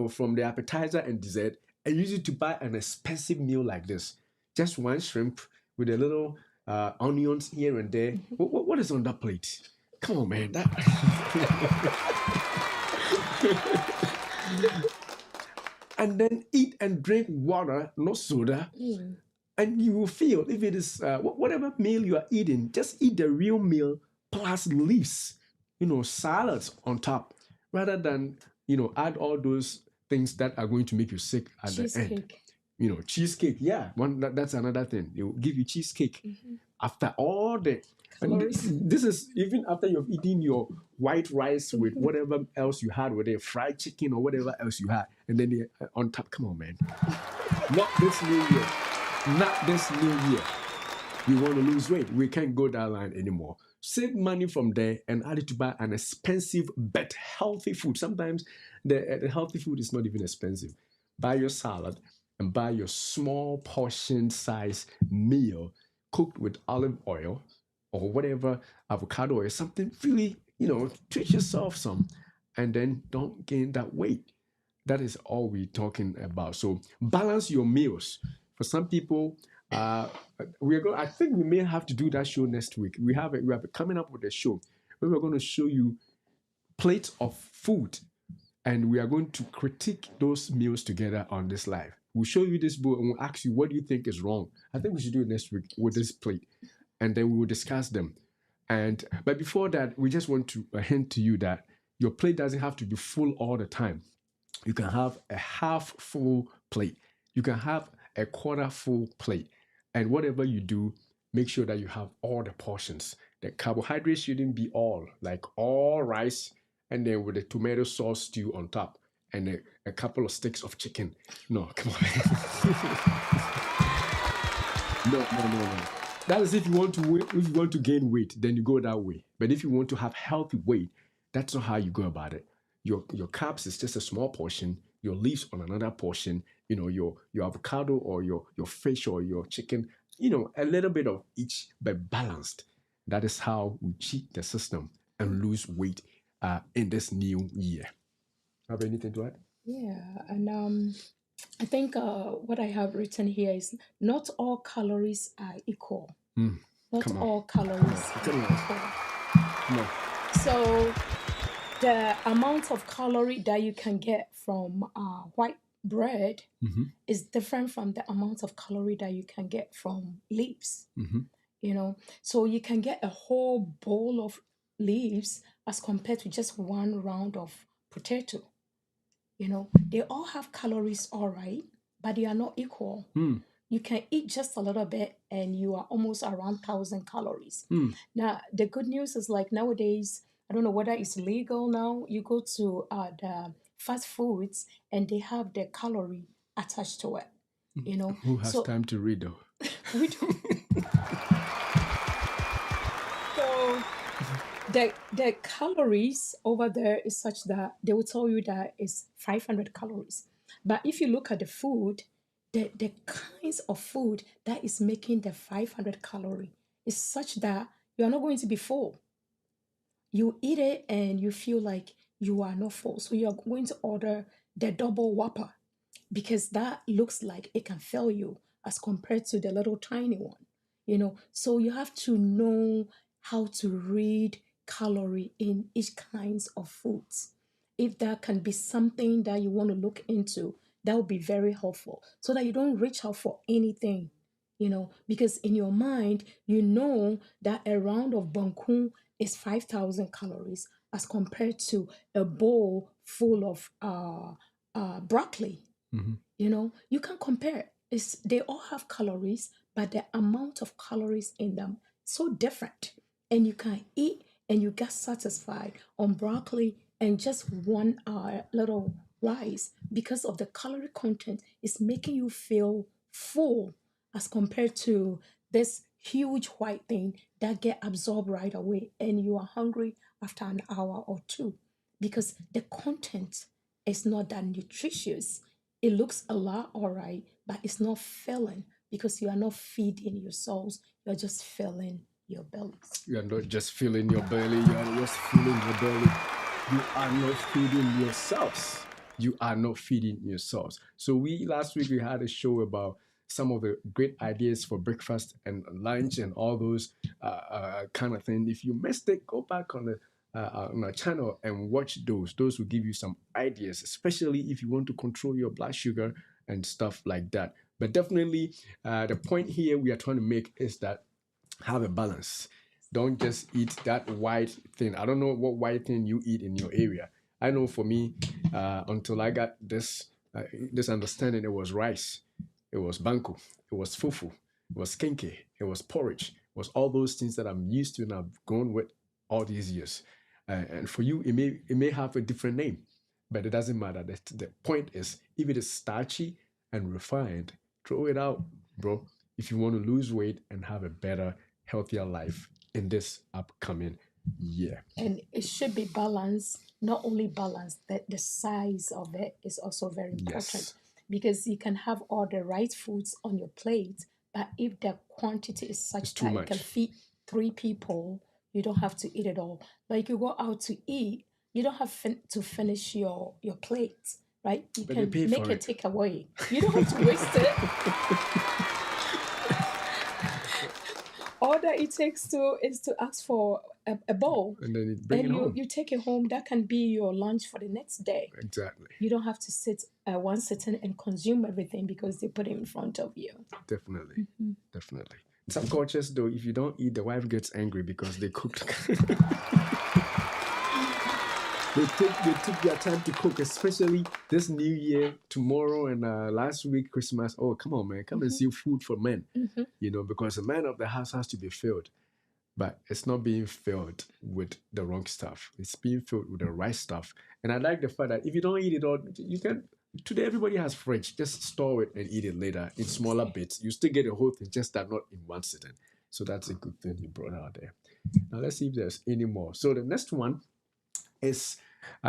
from the appetizer and dessert, and use it to buy an expensive meal like this. Just one shrimp with a little onions here and there. What is on that plate? Come on, man. And then eat and drink water, not soda. And you will feel if it is whatever meal you are eating, just eat the real meal plus leaves, salads on top, rather than add all those things that are going to make you sick at the end. Cheesecake. Cheesecake, yeah, that's another thing. They will give you cheesecake Hmm. after all the. And Calories. this is even after you've eaten your white rice with Hmm. whatever else you had, with a fried chicken or whatever else you had, and then on top. Come on, man! Not this new year. Not this new year. You want to lose weight. We can't go that line anymore. Save money from there and add it to buy an expensive but healthy food. Sometimes the healthy food is not even expensive. Buy your salad and buy your small portion size meal cooked with olive oil or whatever, avocado oil, something really, treat yourself some, and then don't gain that weight. That is all we're talking about. So balance your meals. For some people, uh, we're going. I think we may have to do that show next week. We have coming up with a show where we're going to show you plates of food, and we are going to critique those meals together on this live. We'll show you this book and we'll ask you what do you think is wrong. I think we should do it next week with this plate, and then we will discuss them. And but before that, we just want to hint to you that your plate doesn't have to be full all the time. You can have a half full plate. You can have a quarter full plate. And whatever you do, make sure that you have all the portions. The carbohydrates shouldn't be all, like all rice, and then with the tomato sauce stew on top, and a couple of sticks of chicken. No, come on. No, no, no, no. That is if you want to if you want to gain weight, then you go that way. But if you want to have healthy weight, that's not how you go about it. Your carbs is just a small portion. Your leaves on another portion. Your avocado or your fish or your chicken. A little bit of each, but balanced. That is how we cheat the system and lose weight in this new year. Have anything to add? Yeah, and I think what I have written here is not all calories are equal. Mm, Not come on, all come on, calories are come on, equal. come on. So the amount of calorie that you can get from white bread Mm-hmm, is different from the amount of calorie that you can get from leaves. mm-hmm, So you can get a whole bowl of leaves as compared to just one round of potato. They all have calories, all right, but they are not equal. mm, You can eat just a little bit and you are almost around 1,000 calories. mm. Now the good news is like nowadays, I don't know whether it's legal now. You go to the fast foods and they have the calorie attached to it. Who has So time to read though? we don't. So the calories over there is such that they will tell you that it's 500 calories. But if you look at the food, the kinds of food that is making the 500 calorie is such that you are not going to be full. You eat it and you feel like you are not full. So you're going to order the double whopper because that looks like it can fill you as compared to the little tiny one. So you have to know how to read calorie in each kinds of foods. If that can be something that you want to look into, that would be very helpful so that you don't reach out for anything. Because in your mind you know that a round of banku is 5,000 calories as compared to a bowl full of broccoli. Mhm. You can compare. They all have calories, but the amount of calories in them so different. And you can eat and you get satisfied on broccoli and just one little rice because of the calorie content is making you feel full as compared to this huge white thing that get absorbed right away and you are hungry after an hour or two because the content is not that nutritious. It looks a lot all right, but it's not filling because you are not feeding your souls. You're just filling your bellies. You are not just filling your belly, you are just filling your belly. You are not feeding yourselves. You are not feeding yourselves. So we last week we had a show about some of the great ideas for breakfast and lunch and all those kind of thing. If you missed it, go back on our channel and watch those. Those will give you some ideas, especially if you want to control your blood sugar and stuff like that. But definitely, the point here we are trying to make is that have a balance. Don't just eat that white thing. I don't know what white thing you eat in your area. I know for me, until I got this understanding, it was rice, it was banku, it was fufu, it was kenke, it was porridge, it was all those things that I'm used to and I've grown with all these years. And for you, it may have a different name, but it doesn't matter. The point is, if it is starchy and refined, throw it out, bro. If you want to lose weight and have a better, healthier life in this upcoming year. And it should be balanced, not only balanced, that the size of it is also very important, Yes, because you can have all the right foods on your plate, but if the quantity is it's such too that it can much. feed 3 people, you don't have to eat it all. Like you go out to eat, you don't have to finish your plate, right? You But they can pay make for a it. takeaway. You don't have to waste it. All that it takes to is to ask for a bowl, And then bring it and you home. you take it home. That can be your lunch for the next day. Exactly. You don't have to sit one sitting and consume everything because they put it in front of you. Definitely. Definitely. In some cultures, though, if you don't eat, the wife gets angry because they cooked. They took their time to cook, especially this New Year, tomorrow, and last week Christmas. Oh, come on, man, come and see food for men. Mm-hmm. Because the man of the house has to be filled, but it's not being filled with the wrong stuff. It's being filled with the right stuff. And I like the fact that if you don't eat it all, you can. Today, everybody has fridge. Just store it and eat it later in smaller bits. You still get the whole thing, just that not in one sitting. So that's a good thing you brought out there. Now let's see if there's any more. So the next one is,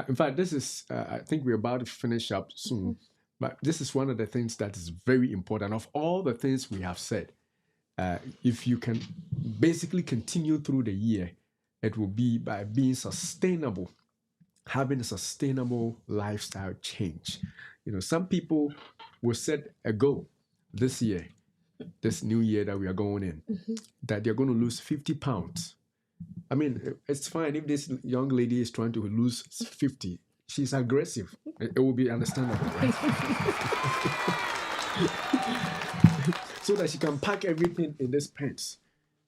in fact, this is. I think we're about to finish up soon, but this is one of the things that is very important. Of all the things we have said, if you can basically continue through the year, it will be by being sustainable, having a sustainable lifestyle change. Some people will set a goal this year, this new year that we are going in, that they're going to lose 50 pounds. I mean, it's fine if this young lady is trying to lose 50. She's aggressive. It will be understandable, right? So that she can pack everything in this pants.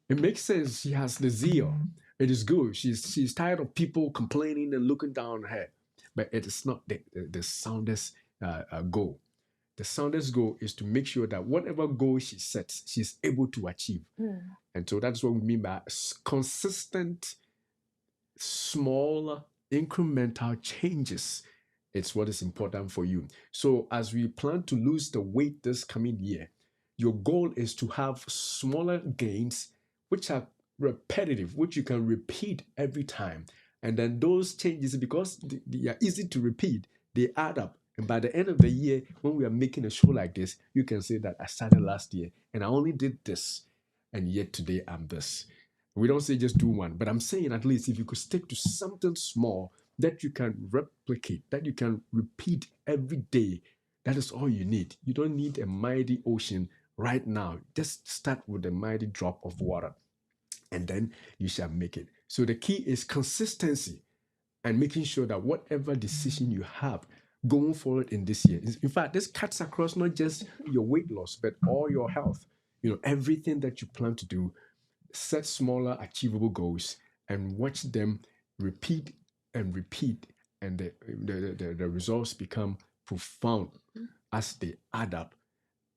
It makes sense. She has the zeal. It is good. She's tired of people complaining and looking down on her. But it is not the soundest goal. The soundest goal is to make sure that whatever goal she sets, she's able to achieve. And so that's what we mean by consistent, small, incremental changes. It's what is important for you. So as we plan to lose the weight this coming year, your goal is to have smaller gains, which are repetitive, which you can repeat every time. And then those changes, because they are easy to repeat, they add up. And by the end of the year, when we are making a show like this, you can say that I started last year and I only did this. And yet today I'm this. We don't say just do one, but I'm saying at least if you could stick to something small that you can replicate, that you can repeat every day, that is all you need. You don't need a mighty ocean right now. Just start with a mighty drop of water, and then you shall make it. So the key is consistency and making sure that whatever decision you have going forward in this year, in fact, this cuts across not just your weight loss, but all your health. Everything that you plan to do, set smaller achievable goals and watch them repeat and repeat, and the results become profound as they add up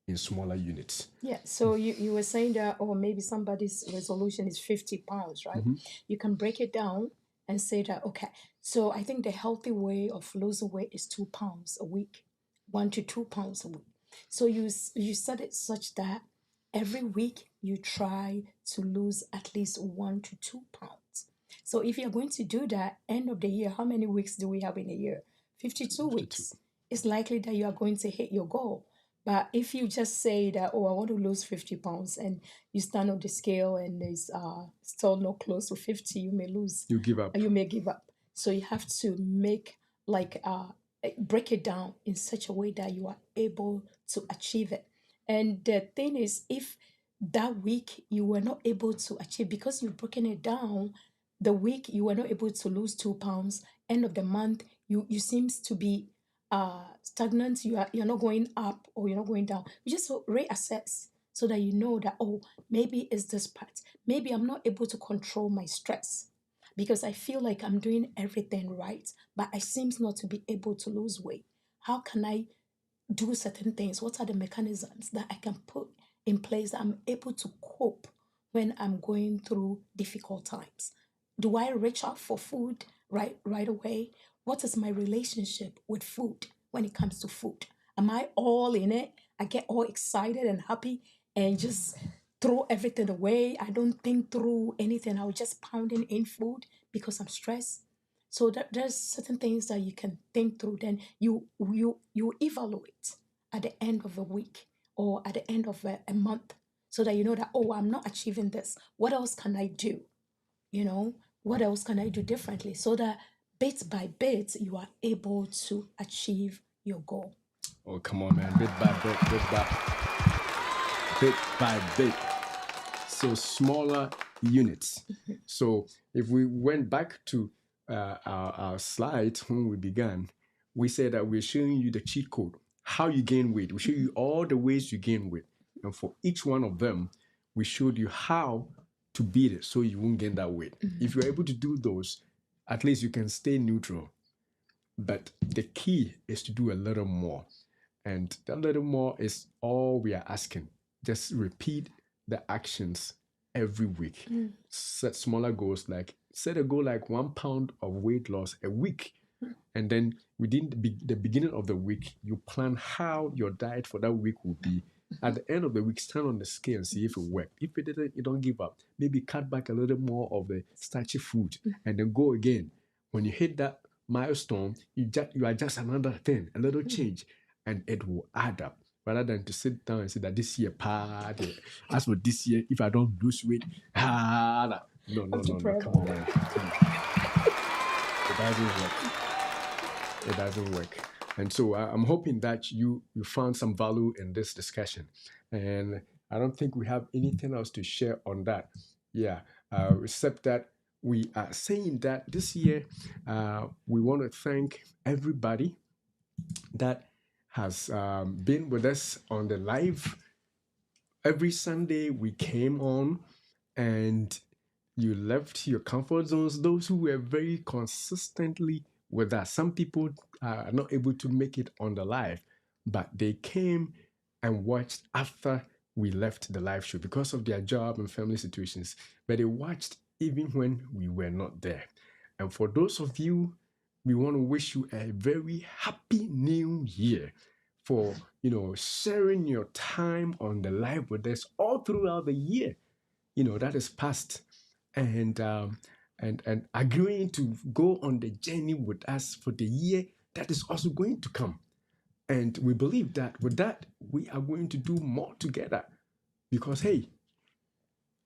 in smaller units. Yeah, so you were saying that, or maybe somebody's resolution is 50 pounds, right? You can break it down and say that, okay, so I think the healthy way of losing weight is 2 pounds a week, 1 to 2 pounds a week. So you set it such that every week you try to lose at least 1 to 2 pounds. So if you're going to do that, end of the year, how many weeks do we have in a year? 52 52. weeks. It's likely that you are going to hit your goal. But if you just say that, oh, I want to lose 50 pounds, and you stand on the scale and there's still not close to 50, you may lose. You give up. You may give up. So you have to make break it down in such a way that you are able to achieve it. And the thing is, if that week you were not able to achieve because you've broken it down, the week you were not able to lose 2 pounds, end of the month, you seems to be stagnant, you're not going up or you're not going down. You just reassess so that you know that, oh, maybe it's this part. Maybe I'm not able to control my stress because I feel like I'm doing everything right, but I seems not to be able to lose weight. How can I do certain things? What are the mechanisms that I can put in place that I'm able to cope when I'm going through difficult times? Do I reach out for food right away? What is my relationship with food when it comes to food? Am I all in it? I get all excited and happy and just throw everything away. I don't think through anything. I'll just pounding in food because I'm stressed. So there's certain things that you can think through. Then you evaluate at the end of a week or at the end of a month, so that you know that, oh, I'm not achieving this. What else can I do? You know, what else can I do differently? So that bit by bit you are able to achieve your goal. Oh, come on, man. Bit by bit. So smaller units. So if we went back to our slides when we began, we said that we're showing you the cheat code, how you gain weight. We show you all the ways you gain weight. And for each one of them, we showed you how to beat it so you won't gain that weight. If you're able to do those, at least you can stay neutral. But the key is to do a little more. And that little more is all we are asking. Just repeat the actions every week. Set smaller goals, like set a goal like 1 pound of weight loss a week. And then within the beginning of the week, you plan how your diet for that week will be. At the end of the week, stand on the scale and see if it worked. If it didn't, you don't give up. Maybe cut back a little more of the starchy food and then go again. When you hit that milestone, you adjust another thing, a little change, and it will add up. Rather than to sit down and say that this year, as for this year, if I don't lose weight, no, come on, man. It doesn't work. It doesn't work. And so I'm hoping that you found some value in this discussion. And I don't think we have anything else to share on that. Yeah, except that we are saying that this year we want to thank everybody that has been with us on the live. Every Sunday we came on and you left your comfort zones. Those who were very consistently with us. Some people are not able to make it on the live, but they came and watched after we left the live show because of their job and family situations. But they watched even when we were not there. And for those of you, we want to wish you a very happy new year for sharing your time on the live with us all throughout the year that is past, and and agreeing to go on the journey with us for the year that is also going to come. And we believe that with that we are going to do more together, because hey,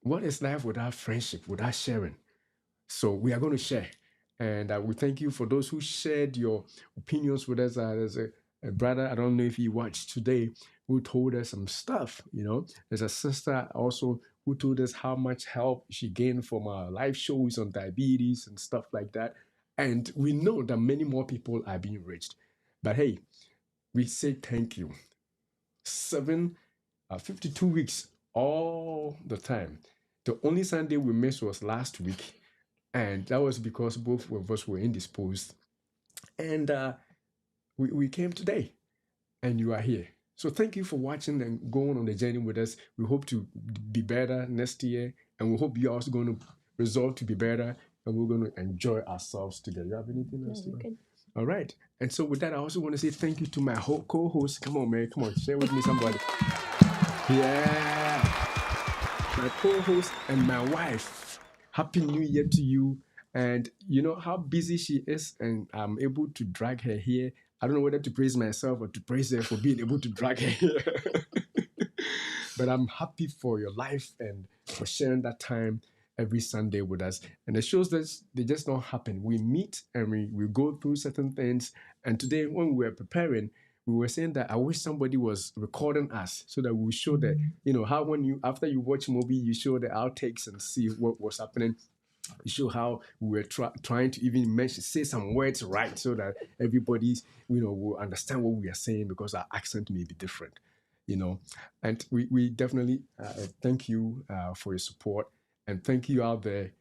what is life without friendship, without sharing? So we are going to share. And we thank you for those who shared your opinions with us. There's a brother, I don't know if he watched today, who told us some stuff. There's a sister also who told us how much help she gained from our live shows on diabetes and stuff like that. And we know that many more people are being reached. But hey, we say thank you. 52 weeks all the time. The only Sunday we missed was last week, and that was because both of us were indisposed. And we came today, and you are here. So thank you for watching and going on the journey with us. We hope to be better next year, and we hope you're also going to resolve to be better, and we're going to enjoy ourselves together. You have anything else to add? All right. And so with that, I also want to say thank you to my co-host. Come on, man. Come on, share with me somebody. Yeah. My co-host and my wife. Happy New Year to you. And you know how busy she is, and I'm able to drag her here. I don't know whether to praise myself or to praise her for being able to drag her here. But I'm happy for your life and for sharing that time every Sunday with us. And the shows that they just don't happen. We meet and we go through certain things. And today, when we were preparing, we were saying that I wish somebody was recording us so that we show that, how when after you watch movie, you show the outtakes and see what was happening show how we were trying to even say some words right so that everybody's will understand what we are saying because our accent may be different. And we definitely thank you for your support, and thank you out there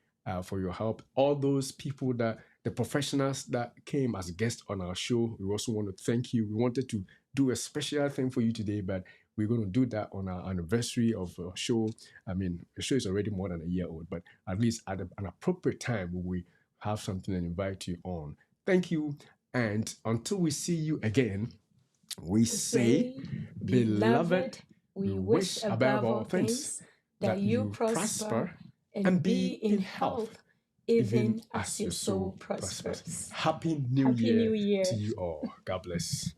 for your help. All those people, that the professionals that came as guests on our show, we also want to thank you. We wanted to do a special thing for you today, but we're going to do that on our anniversary of our show. I mean, the show is already more than a year old, but at least at an appropriate time, we have something and invite you on. Thank you. And until we see you again, we We say, say, beloved, beloved, we we wish wish above above all all things things that that you you prosper prosper and and be be in in health, health, even even as as your your soul soul prospers. prospers. Happy New Happy Year New to Year. you all. God bless.